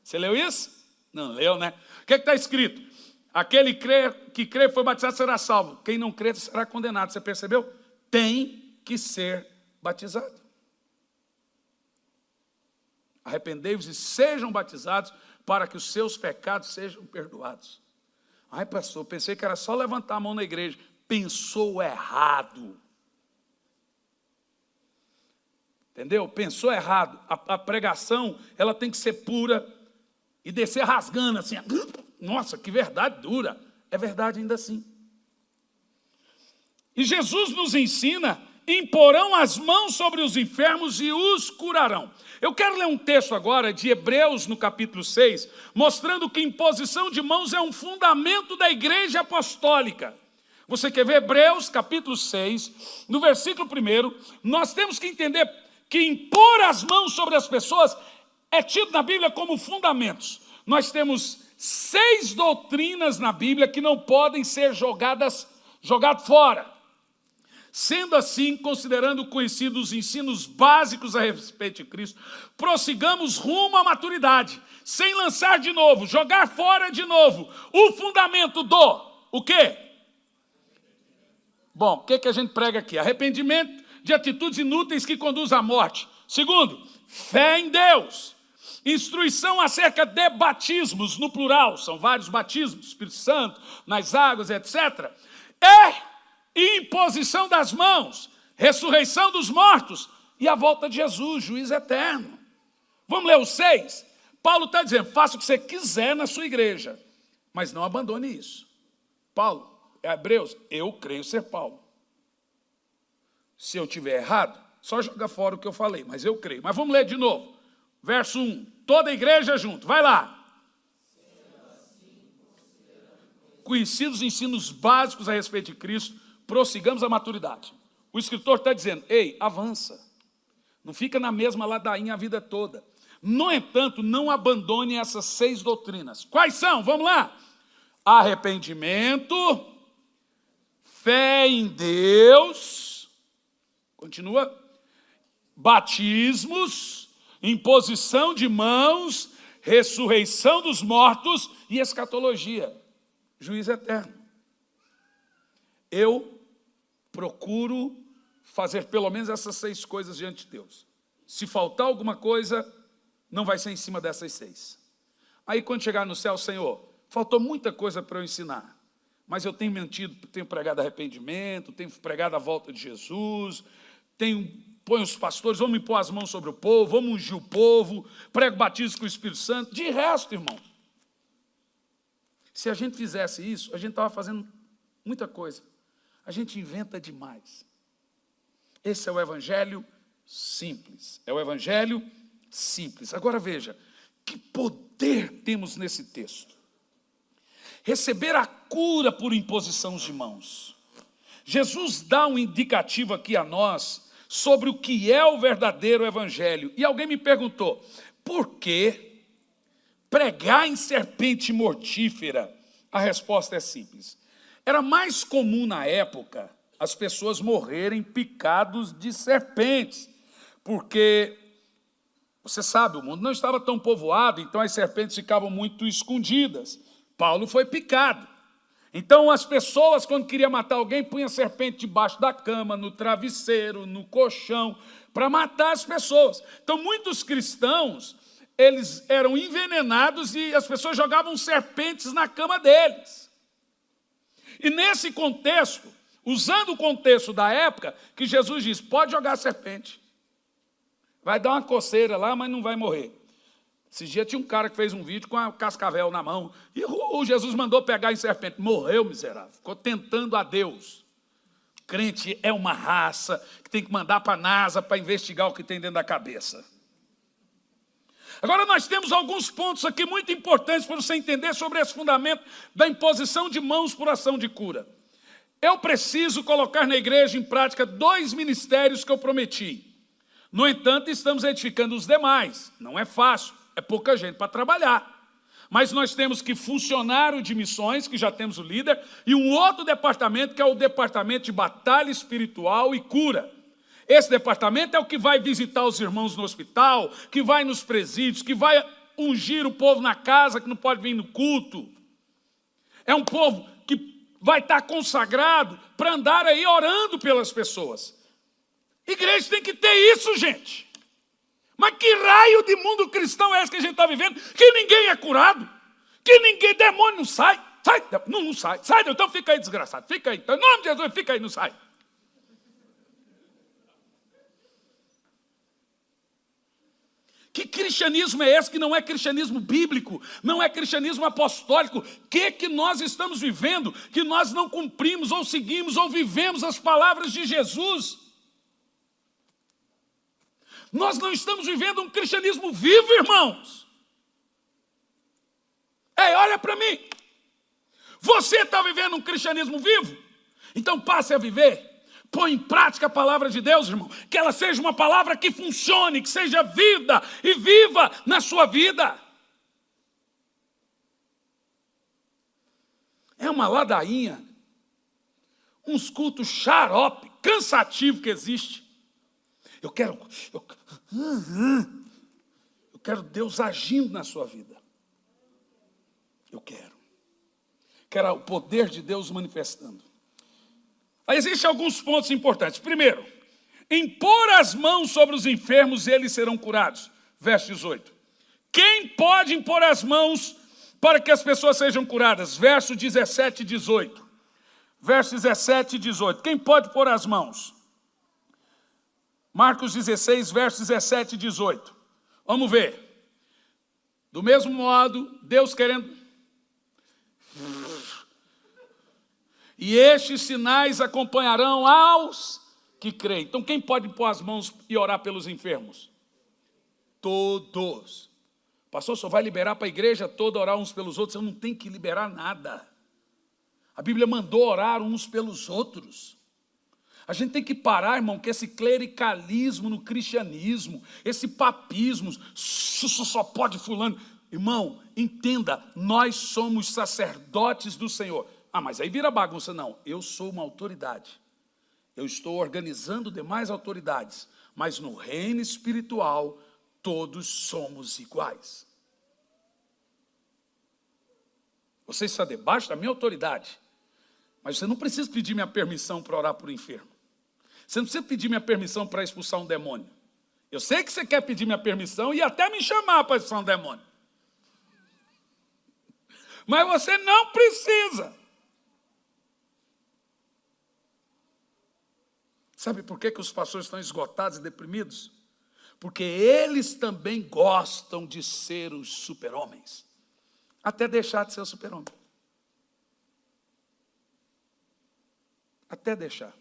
Você leu isso? Não leu, né? O que está escrito? Aquele que crê e foi batizado será salvo. Quem não crê será condenado. Você percebeu? Tem que ser batizado. Arrependei-vos e sejam batizados para que os seus pecados sejam perdoados. Ai, pastor, pensei que era só levantar a mão na igreja. Pensou errado. Entendeu? Pensou errado. A pregação, ela tem que ser pura e descer rasgando assim. Nossa, que verdade dura. É verdade ainda assim. E Jesus nos ensina, imporão as mãos sobre os enfermos e os curarão. Eu quero ler um texto agora de Hebreus, no capítulo 6, mostrando que imposição de mãos é um fundamento da igreja apostólica. Você quer ver Hebreus, capítulo 6, no versículo 1, nós temos que entender que impor as mãos sobre as pessoas é tido na Bíblia como fundamentos. Nós temos 6 doutrinas na Bíblia que não podem ser jogadas fora. Sendo assim, considerando conhecidos os ensinos básicos a respeito de Cristo, prossigamos rumo à maturidade, sem lançar de novo, jogar fora de novo, o fundamento do, o quê? Bom, o que a gente prega aqui? Arrependimento de atitudes inúteis que conduzem à morte. Segundo, fé em Deus. Instrução acerca de batismos, no plural, são vários batismos, Espírito Santo, nas águas, etc. Imposição das mãos, ressurreição dos mortos e a volta de Jesus, juiz eterno. Vamos ler os 6? Paulo está dizendo, faça o que você quiser na sua igreja, mas não abandone isso. Paulo, Hebreus, eu creio ser Paulo. Se eu estiver errado, só joga fora o que eu falei, mas eu creio. Mas vamos ler de novo. Verso 1, toda a igreja junto, vai lá. Conhecidos os ensinos básicos a respeito de Cristo, prossigamos a maturidade. O escritor está dizendo, ei, avança. Não fica na mesma ladainha a vida toda. No entanto, não abandone essas 6 doutrinas. Quais são? Vamos lá. Arrependimento, fé em Deus, continua, batismos, imposição de mãos, ressurreição dos mortos e escatologia, juiz eterno. Eu procuro fazer pelo menos essas 6 coisas diante de Deus. Se faltar alguma coisa, não vai ser em cima dessas 6. Aí quando chegar no céu, Senhor, faltou muita coisa para eu ensinar, mas eu tenho mentido, tenho pregado arrependimento, tenho pregado a volta de Jesus, põe os pastores, vamos impor as mãos sobre o povo, vamos ungir o povo, prego batismo com o Espírito Santo. De resto, irmão, se a gente fizesse isso, a gente estava fazendo muita coisa. A gente inventa demais. Esse é o evangelho simples. É o evangelho simples. Agora veja, que poder temos nesse texto. receber a cura por imposição de mãos. Jesus dá um indicativo aqui a nós sobre o que é o verdadeiro evangelho. E alguém me perguntou, por que pregar em serpente mortífera? A resposta é simples. Era mais comum na época as pessoas morrerem picados de serpentes, porque, você sabe, o mundo não estava tão povoado, então as serpentes ficavam muito escondidas. Paulo foi picado. Então as pessoas, quando queriam matar alguém, punham a serpente debaixo da cama, no travesseiro, no colchão, para matar as pessoas. Então muitos cristãos, eles eram envenenados e as pessoas jogavam serpentes na cama deles. E nesse contexto, usando o contexto da época, que Jesus diz, pode jogar serpente. Vai dar uma coceira lá, mas não vai morrer. Esse dia tinha um cara que fez um vídeo com a cascavel na mão. E Jesus mandou pegar em serpente. Morreu, miserável. Ficou tentando a Deus. Crente é uma raça que tem que mandar para a NASA para investigar o que tem dentro da cabeça. Agora nós temos alguns pontos aqui muito importantes para você entender sobre esse fundamento da imposição de mãos por ação de cura. Eu preciso colocar na igreja em prática 2 ministérios que eu prometi. No entanto, estamos edificando os demais. Não é fácil, é pouca gente para trabalhar. Mas nós temos que funcionário de missões, que já temos o líder, e um outro departamento, que é o departamento de batalha espiritual e cura. Esse departamento é o que vai visitar os irmãos no hospital, que vai nos presídios, que vai ungir o povo na casa, que não pode vir no culto. É um povo que vai estar consagrado para andar aí orando pelas pessoas. Igreja tem que ter isso, gente. Mas que raio de mundo cristão é esse que a gente está vivendo? Que ninguém é curado, que ninguém, demônio não sai. Não sai, então fica aí desgraçado, fica aí, então, em nome de Jesus, fica aí, não sai. Que cristianismo é esse que não é cristianismo bíblico, não é cristianismo apostólico? Que nós estamos vivendo, que nós não cumprimos ou seguimos ou vivemos as palavras de Jesus? Nós não estamos vivendo um cristianismo vivo, irmãos. Ei, olha para mim. Você está vivendo um cristianismo vivo? Então passe a viver. Põe em prática a palavra de Deus, irmão. Que ela seja uma palavra que funcione, que seja vida e viva na sua vida. É uma ladainha, uns cultos xarope, cansativo que existe. Eu quero Deus agindo na sua vida. Eu quero o poder de Deus manifestando. Aí existem alguns pontos importantes. Primeiro, impor as mãos sobre os enfermos e eles serão curados. Verso 18. Quem pode impor as mãos para que as pessoas sejam curadas? Verso 17 e 18. Verso 17 e 18. Quem pode pôr as mãos? Marcos 16, versos 17 e 18. Vamos ver. Do mesmo modo, Deus querendo... E estes sinais acompanharão aos que creem. Então, quem pode pôr as mãos e orar pelos enfermos? Todos. Pastor, só vai liberar para a igreja toda orar uns pelos outros? Eu não tenho que liberar nada. A Bíblia mandou orar uns pelos outros. A gente tem que parar, irmão, que esse clericalismo no cristianismo, esse papismo, só pode fulano. Irmão, entenda, nós somos sacerdotes do Senhor. Ah, mas aí vira bagunça. Não, eu sou uma autoridade. Eu estou organizando demais autoridades. Mas no reino espiritual, todos somos iguais. Você está debaixo da minha autoridade. Mas você não precisa pedir minha permissão para orar por enfermo. Você não precisa pedir minha permissão para expulsar um demônio. Eu sei que você quer pedir minha permissão e até me chamar para expulsar um demônio. Mas você não precisa. Sabe por que os pastores estão esgotados e deprimidos? Porque eles também gostam de ser os super-homens. Até deixar de ser o super-homem. Até deixar.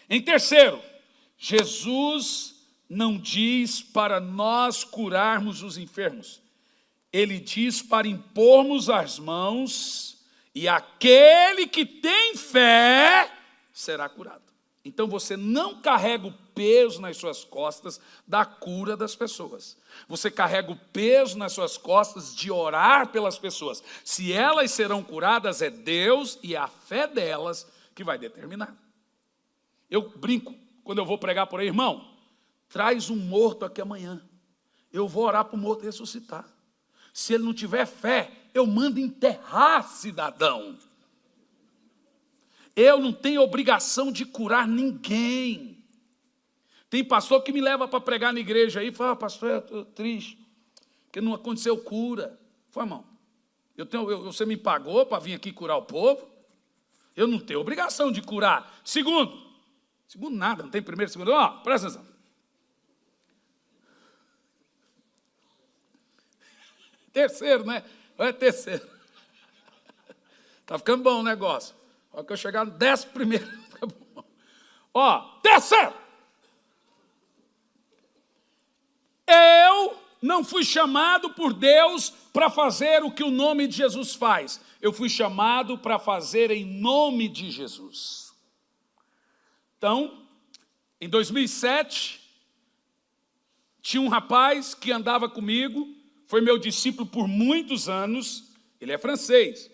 Em terceiro, Jesus não diz para nós curarmos os enfermos. ele diz para impormos as mãos e aquele que tem fé será curado. Então você não carrega o peso nas suas costas da cura das pessoas. Você carrega o peso nas suas costas de orar pelas pessoas. Se elas serão curadas, é Deus e a fé delas que vai determinar. Eu brinco quando eu vou pregar por aí, irmão, traz um morto aqui amanhã. Eu vou orar para o morto ressuscitar. Se ele não tiver fé, eu mando enterrar, cidadão. Eu não tenho obrigação de curar ninguém. Tem pastor que me leva para pregar na igreja aí e fala, pastor, eu estou triste, porque não aconteceu cura. Fala, irmão, você me pagou para vir aqui curar o povo? Eu não tenho obrigação de curar. Segundo nada, não tem primeiro, segundo. Ó, presta atenção. Terceiro, né? É terceiro. Tá ficando bom o negócio. Olha que eu chegar no 11º. Tá bom. Ó, terceiro. Eu não fui chamado por Deus para fazer o que o nome de Jesus faz. Eu fui chamado para fazer em nome de Jesus. Então, em 2007, tinha um rapaz que andava comigo, foi meu discípulo por muitos anos, ele é francês.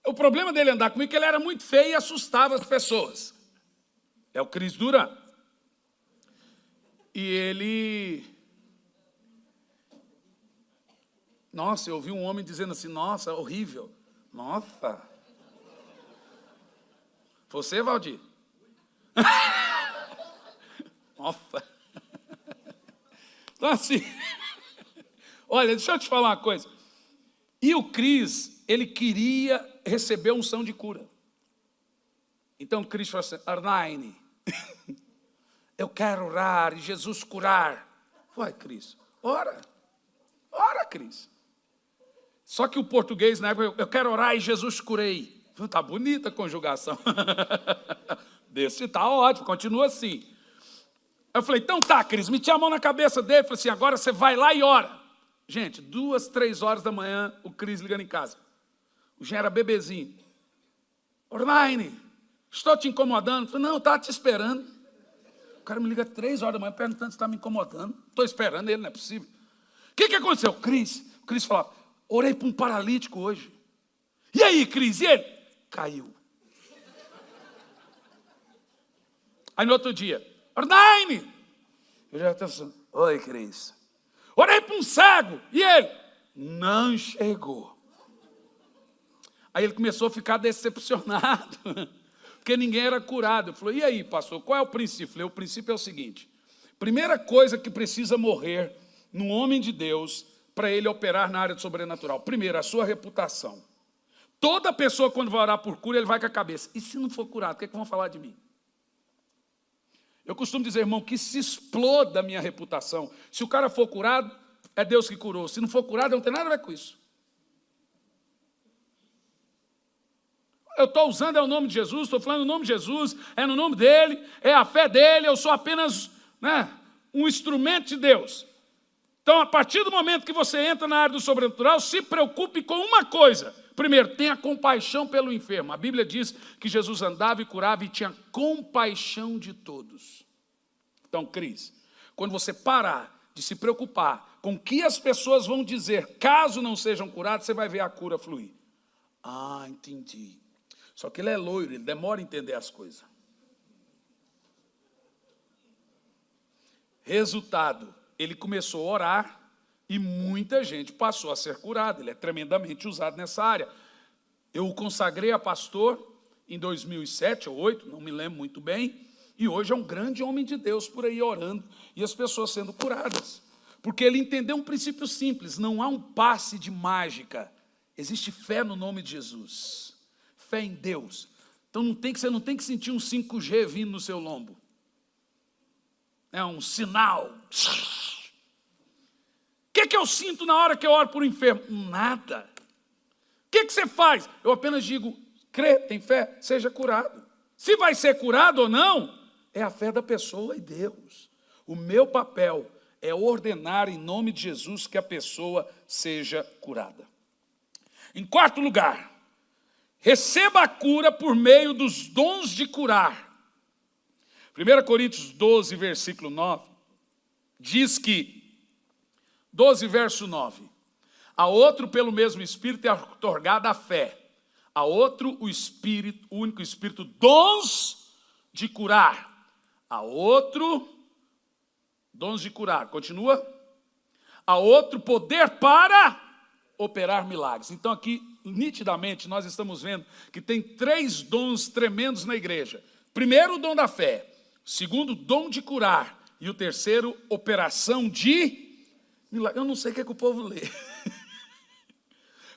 O problema dele andar comigo é que ele era muito feio e assustava as pessoas. É o Cris Duran. E ele... Nossa, eu ouvi um homem dizendo assim, nossa, horrível. Nossa. Você, Valdir? Nossa. Então assim... Olha, deixa eu te falar uma coisa. E o Cris, ele queria receber unção de cura. Então o Cris falou assim, Arnaine, eu quero orar e Jesus curar. Vai, Cris, ora, Cris. Só que o português, na época, eu quero orar e Jesus curei. Tá bonita a conjugação. Desse tá ótimo, continua assim. Eu falei, então tá, Cris, meti a mão na cabeça dele, falei assim, agora você vai lá e ora. Gente, 2, 3 horas da manhã, o Cris ligando em casa. O Jean era bebezinho. Ornaine, estou te incomodando? Eu falei, não, eu estava te esperando. O cara me liga 3 horas da manhã, perguntando se está me incomodando. Estou esperando ele, não é possível. O que aconteceu? O Cris falava, orei para um paralítico hoje. E aí, Cris, e ele? Caiu. Aí no outro dia, Ornaine! Eu já estava assim, oi, Cris. Orei para um cego, e ele não chegou. Aí ele começou a ficar decepcionado, porque ninguém era curado. Ele falou, e aí, pastor, qual é o princípio? Eu falei, o princípio é o seguinte, primeira coisa que precisa morrer num homem de Deus, para ele operar na área do sobrenatural. Primeiro, a sua reputação. Toda pessoa, quando vai orar por cura, ele vai com a cabeça, e se não for curado, o que vão falar de mim? Eu costumo dizer, irmão, que se exploda a minha reputação. Se o cara for curado, é Deus que curou. Se não for curado, não tem nada a ver com isso. Eu estou usando o nome de Jesus, estou falando o nome de Jesus, é no nome dele, é a fé dele, eu sou apenas um instrumento de Deus. Então, a partir do momento que você entra na área do sobrenatural, se preocupe com uma coisa. Primeiro, tenha compaixão pelo enfermo. A Bíblia diz que Jesus andava e curava e tinha compaixão de todos. Então, Cris, quando você parar de se preocupar com o que as pessoas vão dizer, caso não sejam curados, você vai ver a cura fluir. Ah, entendi. Só que ele é loiro, ele demora a entender as coisas. Resultado, ele começou a orar e muita gente passou a ser curada. Ele é tremendamente usado nessa área. Eu o consagrei a pastor em 2007 ou 2008, não me lembro muito bem, e hoje é um grande homem de Deus por aí orando e as pessoas sendo curadas. Porque ele entendeu um princípio simples, não há um passe de mágica, existe fé no nome de Jesus, fé em Deus. Então você não tem que sentir um 5G vindo no seu lombo. É um sinal. O que eu sinto na hora que eu oro por um enfermo? Nada. O que você faz? Eu apenas digo, crê, tem fé, seja curado. Se vai ser curado ou não, é a fé da pessoa e Deus. O meu papel é ordenar em nome de Jesus que a pessoa seja curada. Em quarto lugar, receba a cura por meio dos dons de curar. 1 Coríntios 12, versículo 9, diz que, 12, verso 9, a outro pelo mesmo Espírito é otorgada a fé, a outro o Espírito, o único Espírito, dons de curar, a outro, dons de curar, continua, a outro poder para operar milagres. Então aqui, nitidamente, nós estamos vendo que tem 3 dons tremendos na igreja. Primeiro, o dom da fé. Segundo, o dom de curar. E o terceiro, operação de milagres. Eu não sei o que é que o povo lê.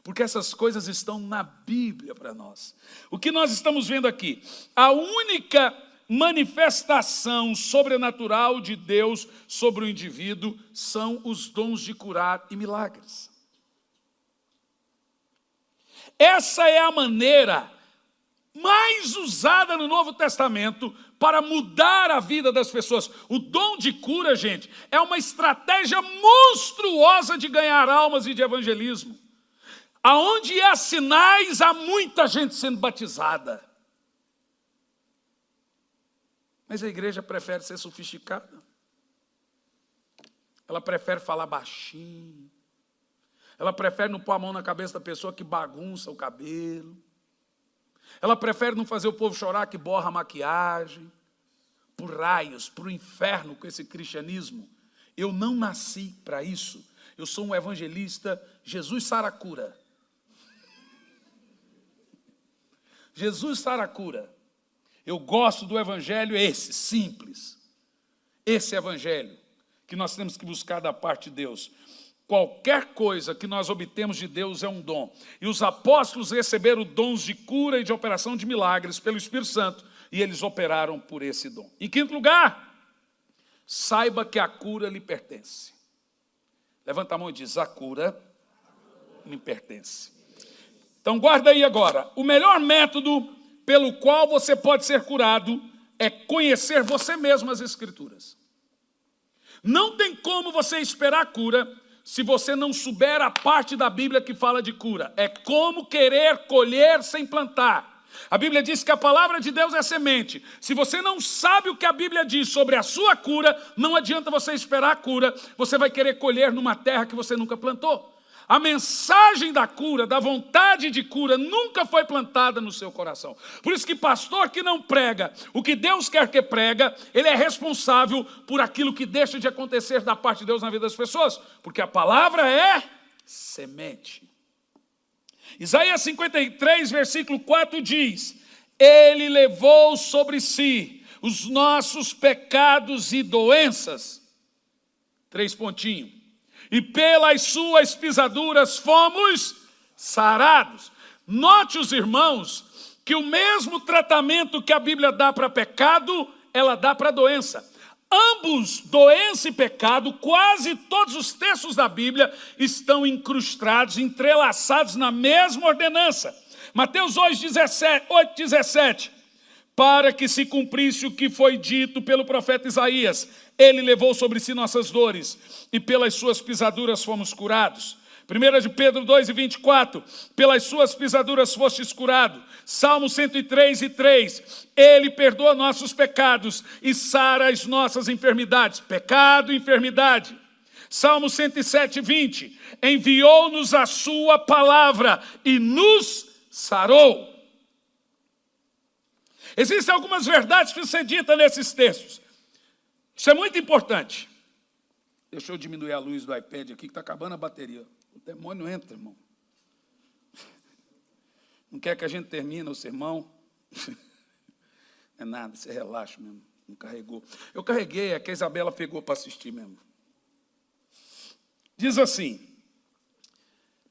Porque essas coisas estão na Bíblia para nós. O que nós estamos vendo aqui? A única manifestação sobrenatural de Deus sobre o indivíduo são os dons de curar e milagres. Essa é a maneira mais usada no Novo Testamento para mudar a vida das pessoas. O dom de cura, gente, é uma estratégia monstruosa de ganhar almas e de evangelismo. Aonde há sinais, há muita gente sendo batizada. Mas a igreja prefere ser sofisticada. Ela prefere falar baixinho. Ela prefere não pôr a mão na cabeça da pessoa que bagunça o cabelo. Ela prefere não fazer o povo chorar que borra a maquiagem. Por raios, para o inferno com esse cristianismo. Eu não nasci para isso. Eu sou um evangelista, Jesus Saracura. Jesus Saracura. Eu gosto do evangelho esse, simples. Esse evangelho que nós temos que buscar da parte de Deus. Qualquer coisa que nós obtemos de Deus é um dom. E os apóstolos receberam dons de cura e de operação de milagres pelo Espírito Santo, e eles operaram por esse dom. Em quinto lugar, saiba que a cura lhe pertence. Levanta a mão e diz, a cura me pertence. Então guarda aí agora, o melhor método pelo qual você pode ser curado é conhecer você mesmo as Escrituras. Não tem como você esperar a cura se você não souber a parte da Bíblia que fala de cura. É como querer colher sem plantar. A Bíblia diz que a palavra de Deus é semente. Se você não sabe o que a Bíblia diz sobre a sua cura, não adianta você esperar a cura. Você vai querer colher numa terra que você nunca plantou. A mensagem da cura, da vontade de cura, nunca foi plantada no seu coração. Por isso que pastor que não prega o que Deus quer que prega, ele é responsável por aquilo que deixa de acontecer da parte de Deus na vida das pessoas. Porque a palavra é semente. Isaías 53, versículo 4 diz, ele levou sobre si os nossos pecados e doenças. 3 pontinhos. E pelas suas pisaduras fomos sarados. Note, os irmãos, que o mesmo tratamento que a Bíblia dá para pecado, ela dá para doença. Ambos, doença e pecado, quase todos os textos da Bíblia estão incrustados, entrelaçados na mesma ordenança. Mateus 8,17. Para que se cumprisse o que foi dito pelo profeta Isaías, ele levou sobre si nossas dores, e pelas suas pisaduras fomos curados. 1 de Pedro 2,24, pelas suas pisaduras fostes curado. Salmo 103:3, ele perdoa nossos pecados e sara as nossas enfermidades. Pecado e enfermidade. Salmo 107:20, enviou-nos a sua palavra e nos sarou. Existem algumas verdades que precisam ser ditas nesses textos. Isso é muito importante. Deixa eu diminuir a luz do iPad aqui, que está acabando a bateria. O demônio entra, irmão. Não quer que a gente termine o sermão? Não é nada, você relaxa mesmo. Não carregou. Eu carreguei, é que a Isabela pegou para assistir mesmo. Diz assim,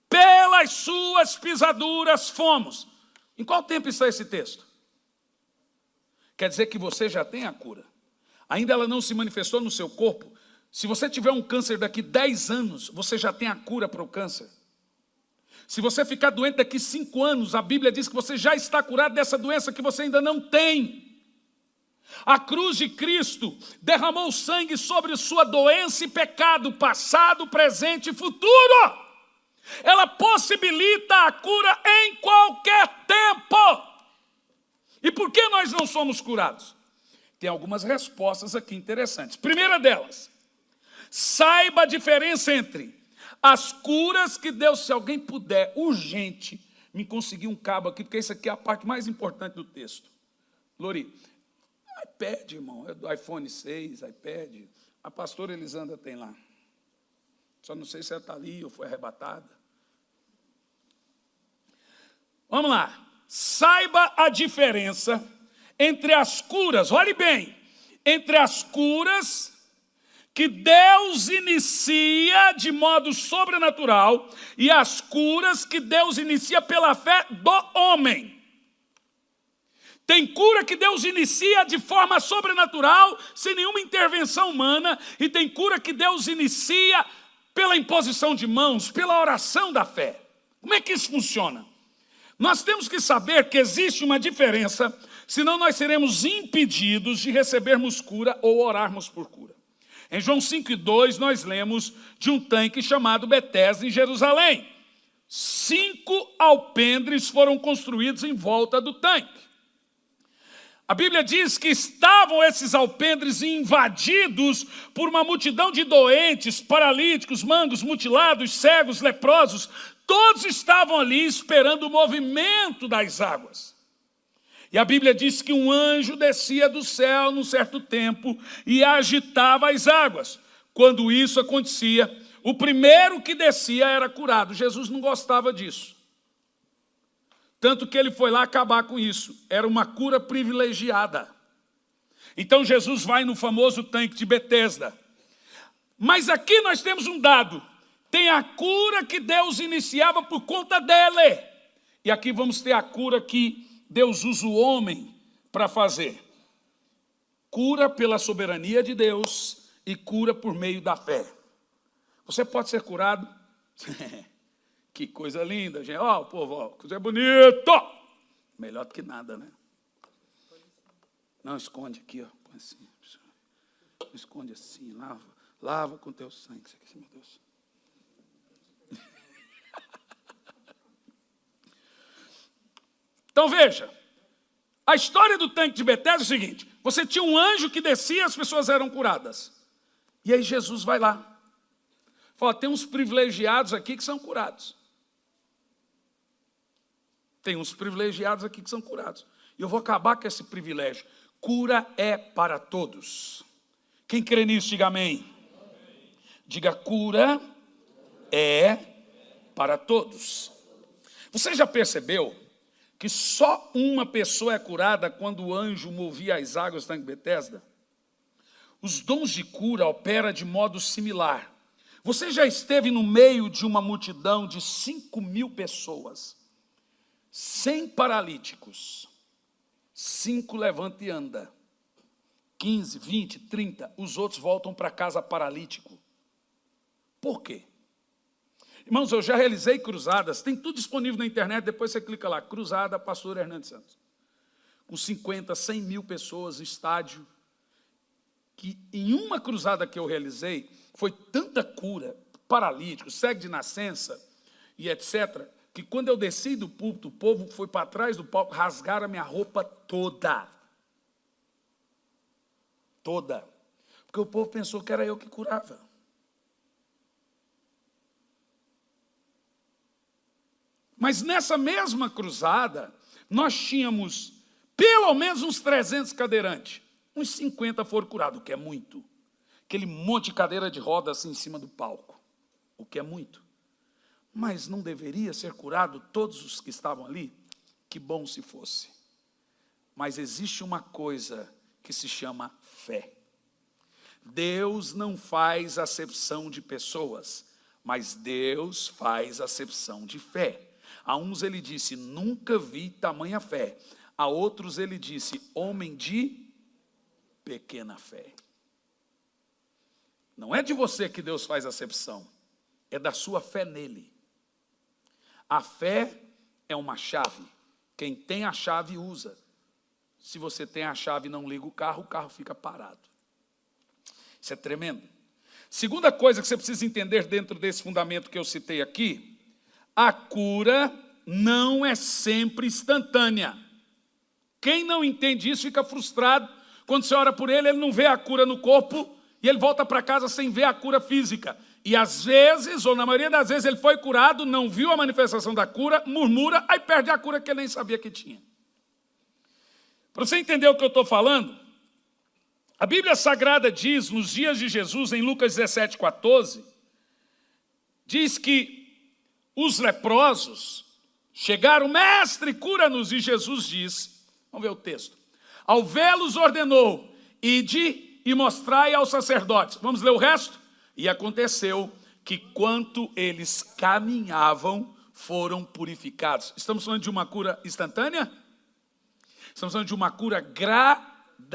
pelas suas pisaduras fomos. Em qual tempo está esse texto? Quer dizer que você já tem a cura. Ainda ela não se manifestou no seu corpo. Se você tiver um câncer daqui 10 anos, você já tem a cura para o câncer. Se você ficar doente daqui 5 anos, a Bíblia diz que você já está curado dessa doença que você ainda não tem. A cruz de Cristo derramou sangue sobre sua doença e pecado, passado, presente e futuro. Ela possibilita a cura em qualquer tempo. E por que nós não somos curados? Tem algumas respostas aqui interessantes. Primeira delas, saiba a diferença entre as curas que Deus, se alguém puder, urgente, me conseguir um cabo aqui, porque isso aqui é a parte mais importante do texto. Lori, iPad, irmão, é do iPhone 6, iPad. A pastora Elisandra tem lá. Só não sei se ela está ali ou foi arrebatada. Vamos lá. Saiba a diferença entre as curas, olhe bem, entre as curas que Deus inicia de modo sobrenatural e as curas que Deus inicia pela fé do homem. Tem cura que Deus inicia de forma sobrenatural, sem nenhuma intervenção humana, e tem cura que Deus inicia pela imposição de mãos, pela oração da fé. Como é que isso funciona? Nós temos que saber que existe uma diferença, senão nós seremos impedidos de recebermos cura ou orarmos por cura. Em João 5:2, nós lemos de um tanque chamado Betesda em Jerusalém. 5 alpendres foram construídos em volta do tanque. A Bíblia diz que estavam esses alpendres invadidos por uma multidão de doentes, paralíticos, mangos, mutilados, cegos, leprosos. Todos estavam ali esperando o movimento das águas. E a Bíblia diz que um anjo descia do céu num certo tempo e agitava as águas. Quando isso acontecia, o primeiro que descia era curado. Jesus não gostava disso. Tanto que ele foi lá acabar com isso. Era uma cura privilegiada. Então Jesus vai no famoso tanque de Betesda. Mas aqui nós temos um dado. Tem a cura que Deus iniciava por conta dele. E aqui vamos ter a cura que Deus usa o homem para fazer. Cura pela soberania de Deus e cura por meio da fé. Você pode ser curado? Que coisa linda, gente. Ó, povo, ó, coisa bonita. Melhor do que nada, né? Não, esconde aqui, ó. Põe assim. Esconde assim, lava. Lava com teu sangue. Isso aqui, meu Deus. Então veja, a história do tanque de Betesda é o seguinte: você tinha um anjo que descia e as pessoas eram curadas. E aí Jesus vai lá. Fala, tem uns privilegiados aqui que são curados. Tem uns privilegiados aqui que são curados. E eu vou acabar com esse privilégio. Cura é para todos. Quem crê nisso, diga amém. Diga, cura é para todos. Você já percebeu que só uma pessoa é curada quando o anjo movia as águas do tanque de Betesda? Os dons de cura operam de modo similar. Você já esteve no meio de uma multidão de 5.000 pessoas, 100 paralíticos, 5 levanta e anda, 15, 20, 30, os outros voltam para casa paralítico. Por quê? Irmãos, eu já realizei cruzadas, tem tudo disponível na internet, depois você clica lá, cruzada Pastor Hernando Santos, com 50, 100 mil pessoas no estádio, que em uma cruzada que eu realizei, foi tanta cura, paralítico, cego de nascença e etc., que quando eu desci do púlpito, o povo foi para trás do palco, rasgaram a minha roupa toda. Toda. Porque o povo pensou que era eu que curava. Mas nessa mesma cruzada, nós tínhamos pelo menos uns 300 cadeirantes. Uns 50 foram curados, o que é muito. Aquele monte de cadeira de roda assim em cima do palco, o que é muito. Mas não deveria ser curado todos os que estavam ali? Que bom se fosse. Mas existe uma coisa que se chama fé. Deus não faz acepção de pessoas, mas Deus faz acepção de fé. A uns ele disse, nunca vi tamanha fé. A outros ele disse, homem de pequena fé. Não é de você que Deus faz acepção, é da sua fé nele. A fé é uma chave. Quem tem a chave usa. Se você tem a chave e não liga o carro fica parado. Isso é tremendo. Segunda coisa que você precisa entender dentro desse fundamento que eu citei aqui, a cura não é sempre instantânea. Quem não entende isso fica frustrado. Quando você ora por ele não vê a cura no corpo e ele volta para casa sem ver a cura física. E às vezes, ou na maioria das vezes, ele foi curado, não viu a manifestação da cura, murmura, aí perde a cura que ele nem sabia que tinha. Para você entender o que eu estou falando, a Bíblia Sagrada diz, nos dias de Jesus, em Lucas 17,14, diz que os leprosos chegaram, mestre, cura-nos, e Jesus diz, vamos ver o texto, ao vê-los ordenou, ide e mostrai aos sacerdotes. Vamos ler o resto? E aconteceu que, quanto eles caminhavam, foram purificados. Estamos falando de uma cura instantânea? Estamos falando de uma cura gradativa.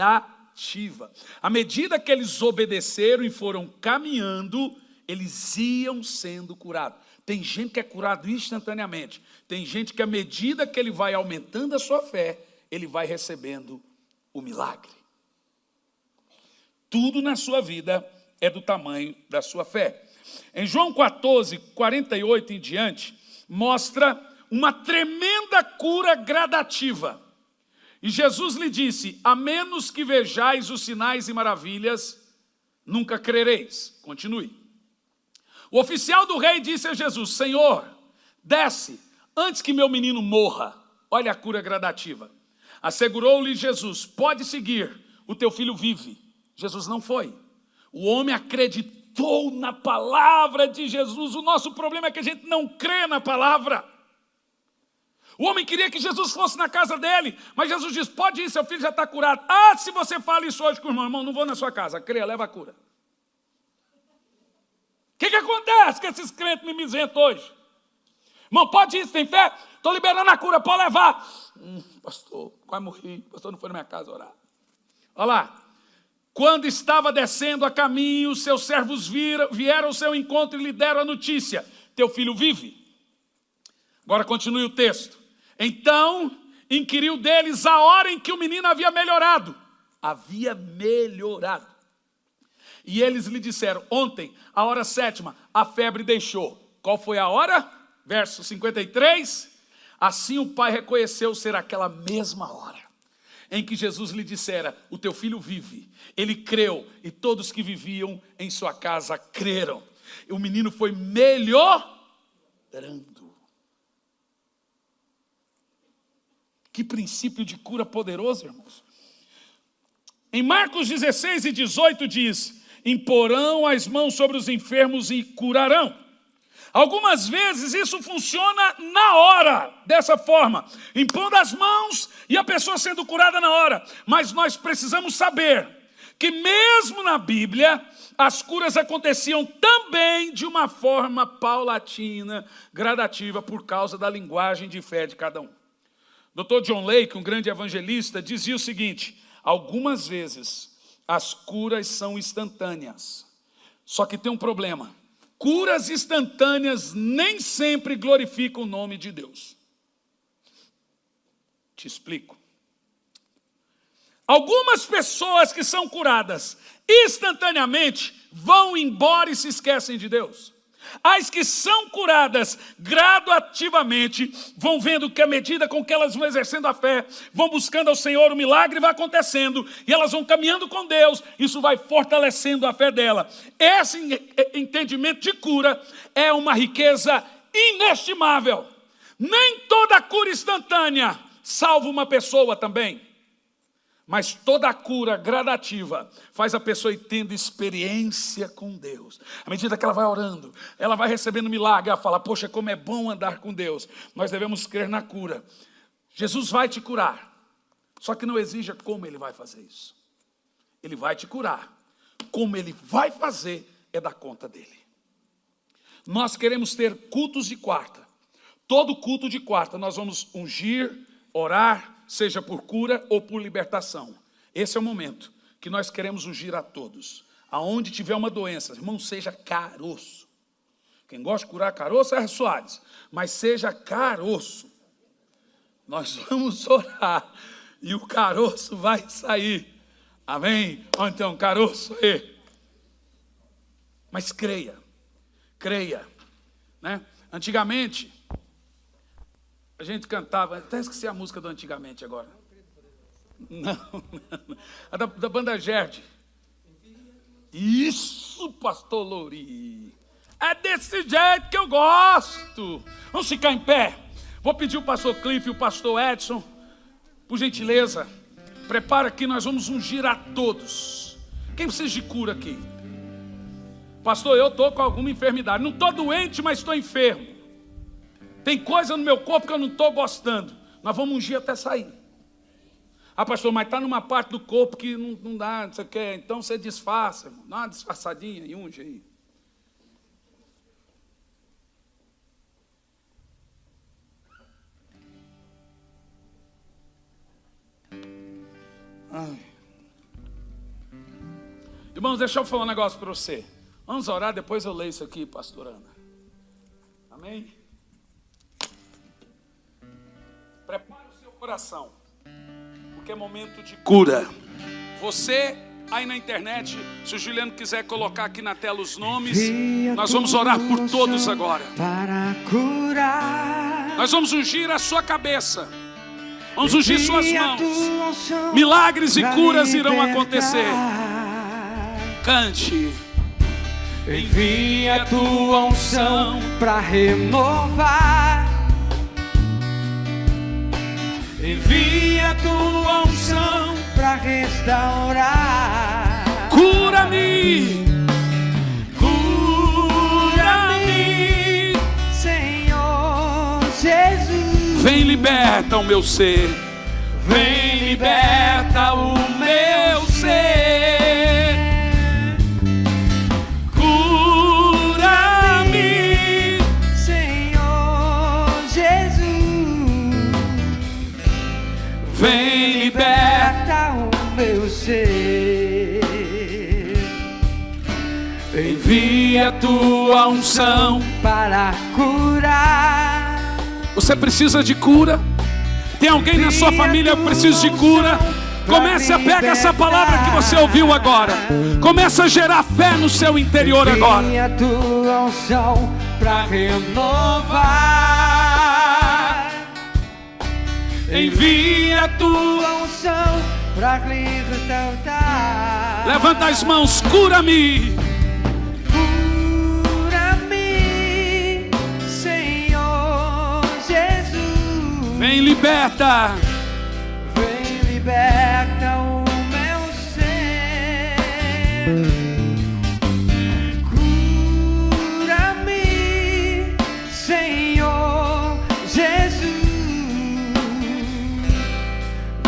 À medida que eles obedeceram e foram caminhando, eles iam sendo curados. Tem gente que é curado instantaneamente. Tem gente que, à medida que ele vai aumentando a sua fé, ele vai recebendo o milagre. Tudo na sua vida é do tamanho da sua fé. Em João 14, 48 em diante, mostra uma tremenda cura gradativa. E Jesus lhe disse, a menos que vejais os sinais e maravilhas, nunca crereis. Continue. O oficial do rei disse a Jesus, Senhor, desce, antes que meu menino morra. Olha a cura gradativa. Assegurou-lhe Jesus, pode seguir, o teu filho vive. Jesus não foi. O homem acreditou na palavra de Jesus. O nosso problema é que a gente não crê na palavra. O homem queria que Jesus fosse na casa dele, mas Jesus disse, pode ir, seu filho já está curado. Ah, se você fala isso hoje com o irmão, não vou na sua casa, creia, leva a cura. O que acontece com esses crentes mimizentos hoje? Irmão, pode ir, você tem fé? Estou liberando a cura, pode levar. Pastor, quase morri, pastor não foi na minha casa orar. Olha lá. Quando estava descendo a caminho, seus servos vieram ao seu encontro e lhe deram a notícia, teu filho vive. Agora continue o texto. Então, inquiriu deles a hora em que o menino havia melhorado. Havia melhorado. E eles lhe disseram, ontem, a hora 7ª, a febre deixou. Qual foi a hora? Verso 53. Assim o pai reconheceu ser aquela mesma hora em que Jesus lhe dissera, o teu filho vive. Ele creu e todos que viviam em sua casa creram. O menino foi melhorando. Que princípio de cura poderoso, irmãos. Em Marcos 16 e 18 diz, imporão as mãos sobre os enfermos e curarão. Algumas vezes isso funciona na hora, dessa forma, impondo as mãos e a pessoa sendo curada na hora. Mas nós precisamos saber que mesmo na Bíblia, as curas aconteciam também de uma forma paulatina, gradativa, por causa da linguagem de fé de cada um. Dr. John Lake, um grande evangelista, dizia o seguinte, algumas vezes as curas são instantâneas, só que tem um problema. Curas instantâneas nem sempre glorificam o nome de Deus. Te explico. Algumas pessoas que são curadas instantaneamente vão embora e se esquecem de Deus. As que são curadas gradativamente vão vendo que à medida com que elas vão exercendo a fé, vão buscando ao Senhor, o milagre vai acontecendo e elas vão caminhando com Deus, isso vai fortalecendo a fé dela. Esse entendimento de cura é uma riqueza inestimável. Nem toda cura instantânea salva uma pessoa também. Mas toda a cura gradativa faz a pessoa ir tendo experiência com Deus. À medida que ela vai orando, ela vai recebendo milagre, ela fala, poxa, como é bom andar com Deus. Nós devemos crer na cura. Jesus vai te curar, só que não exija como Ele vai fazer isso. Ele vai te curar. Como Ele vai fazer é da conta dEle. Nós queremos ter cultos de quarta. Todo culto de quarta nós vamos ungir, orar, seja por cura ou por libertação. Esse é o momento que nós queremos ungir a todos. Aonde tiver uma doença, irmão, seja caroço. Quem gosta de curar caroço é Soares, mas seja caroço. Nós vamos orar e o caroço vai sair. Amém? Ou então, caroço aí. Mas creia, né? Antigamente, a gente cantava, até esqueci a música do antigamente agora. Não. A da banda Gerd. Isso, pastor Louri. É desse jeito que eu gosto. Vamos ficar em pé. Vou pedir o pastor Cliff e o pastor Edson, por gentileza, prepara aqui, nós vamos ungir a todos. Quem precisa de cura aqui? Pastor, eu estou com alguma enfermidade. Não estou doente, mas estou enfermo. Tem coisa no meu corpo que eu não estou gostando. Nós vamos ungir até sair. Ah, pastor, mas está numa parte do corpo que não dá, não sei o que. Então você disfarça, dá uma disfarçadinha e unge aí. Ai. Irmãos, deixa eu falar um negócio para você. Vamos orar, depois eu leio isso aqui, pastor Ana. Amém? Prepare o seu coração, porque é momento de cura. Você aí na internet, se o Juliano quiser colocar aqui na tela os nomes, nós vamos orar por todos agora. Para curar. Nós vamos ungir a sua cabeça. Vamos ungir suas mãos. Milagres e curas irão acontecer. Cante. Envia a tua unção para renovar. Envia a tua unção para restaurar. Cura-me. Cura-me, Senhor Jesus. Vem, liberta o meu ser. Vem, liberta o meu ser. Cura-me, Senhor Jesus. vem, liberta. O meu ser. Envia a tua unção Para curar. Você precisa de cura? Tem alguém na sua família que precisa de cura? Comece a pegar essa palavra que você ouviu agora. Comece a gerar fé no seu interior agora. Envia a tua unção para renovar. Envia a tua. Unção para lhe restaurar. Levanta as mãos, cura-me. Cura-me, Senhor Jesus. Vem, liberta. Vem, liberta o meu ser. Cura-me, Senhor Jesus.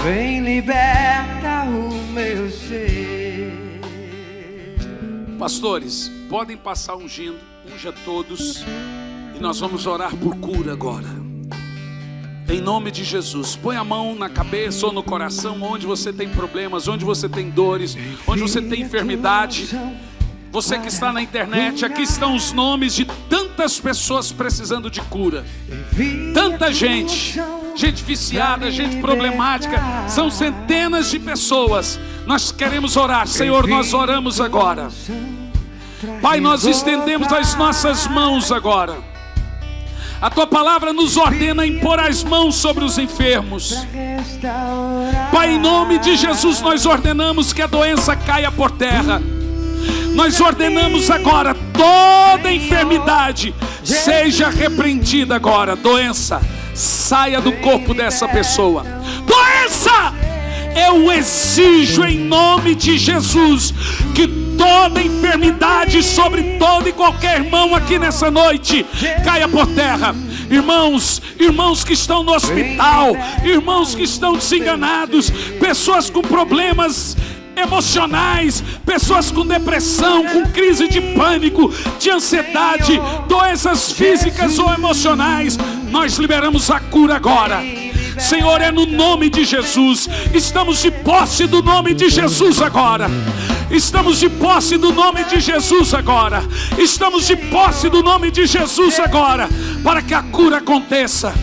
Vem, liberta o meu ser. Pastores, podem passar ungindo, unja todos. E nós vamos orar por cura agora. Em nome de Jesus, põe a mão na cabeça ou no coração, onde você tem problemas, onde você tem dores, onde você tem enfermidade. Você que está na internet, aqui estão os nomes de tantas pessoas precisando de cura. Tanta gente, gente viciada, gente problemática, são centenas de pessoas. Nós queremos orar, Senhor, nós oramos agora. Pai, nós estendemos as nossas mãos agora. A tua palavra nos ordena impor as mãos sobre os enfermos. Pai, em nome de Jesus, nós ordenamos que a doença caia por terra. Nós ordenamos agora, toda enfermidade seja repreendida agora. Doença, saia do corpo dessa pessoa. Doença, eu exijo em nome de Jesus que toda enfermidade sobre todo e qualquer irmão aqui nessa noite caia por terra. Irmãos que estão no hospital, irmãos que estão desenganados, pessoas com problemas emocionais, pessoas com depressão, com crise de pânico, de ansiedade, doenças físicas ou emocionais, nós liberamos a cura agora. Senhor, é no nome de Jesus. Estamos de posse do nome de Jesus agora. Estamos de posse do nome de Jesus agora. Estamos de posse do nome de Jesus agora, para que a cura aconteça,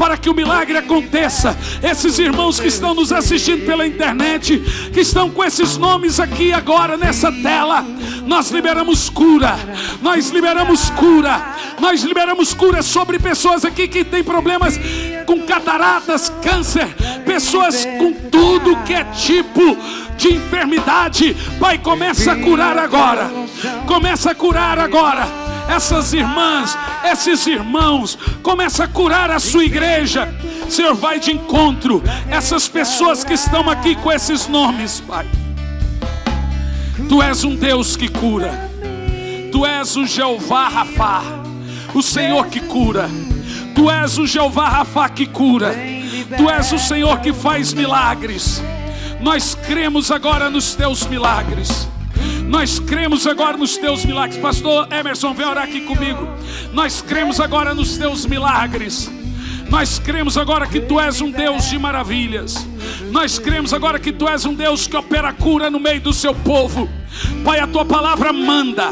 para que o milagre aconteça. Esses irmãos que estão nos assistindo pela internet, que estão com esses nomes aqui agora nessa tela, nós liberamos cura, nós liberamos cura, nós liberamos cura sobre pessoas aqui que têm problemas com cataratas, câncer, pessoas com tudo que é tipo de enfermidade. Pai, começa a curar agora, começa a curar agora essas irmãs, esses irmãos, começa a curar a sua igreja. Senhor, vai de encontro essas pessoas que estão aqui com esses nomes, Pai. Tu és um Deus que cura, Tu és o Jeová Rafá, o Senhor que cura. Tu és o Jeová Rafá que cura, Tu és o Senhor que faz milagres. Nós cremos agora nos Teus milagres. Nós cremos agora nos Teus milagres. Pastor Emerson, vem orar aqui comigo. Nós cremos agora nos Teus milagres. Nós cremos agora que Tu és um Deus de maravilhas. Nós cremos agora que Tu és um Deus que opera cura no meio do Seu povo. Pai, a Tua palavra manda,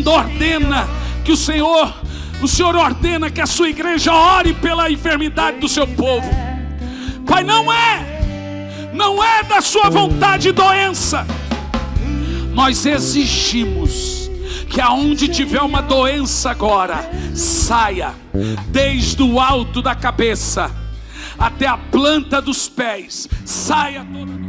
ordena que o Senhor ordena que a Sua igreja ore pela enfermidade do Seu povo. Pai, não é da Sua vontade doença. Nós exigimos que aonde tiver uma doença agora, saia, desde o alto da cabeça até a planta dos pés, saia toda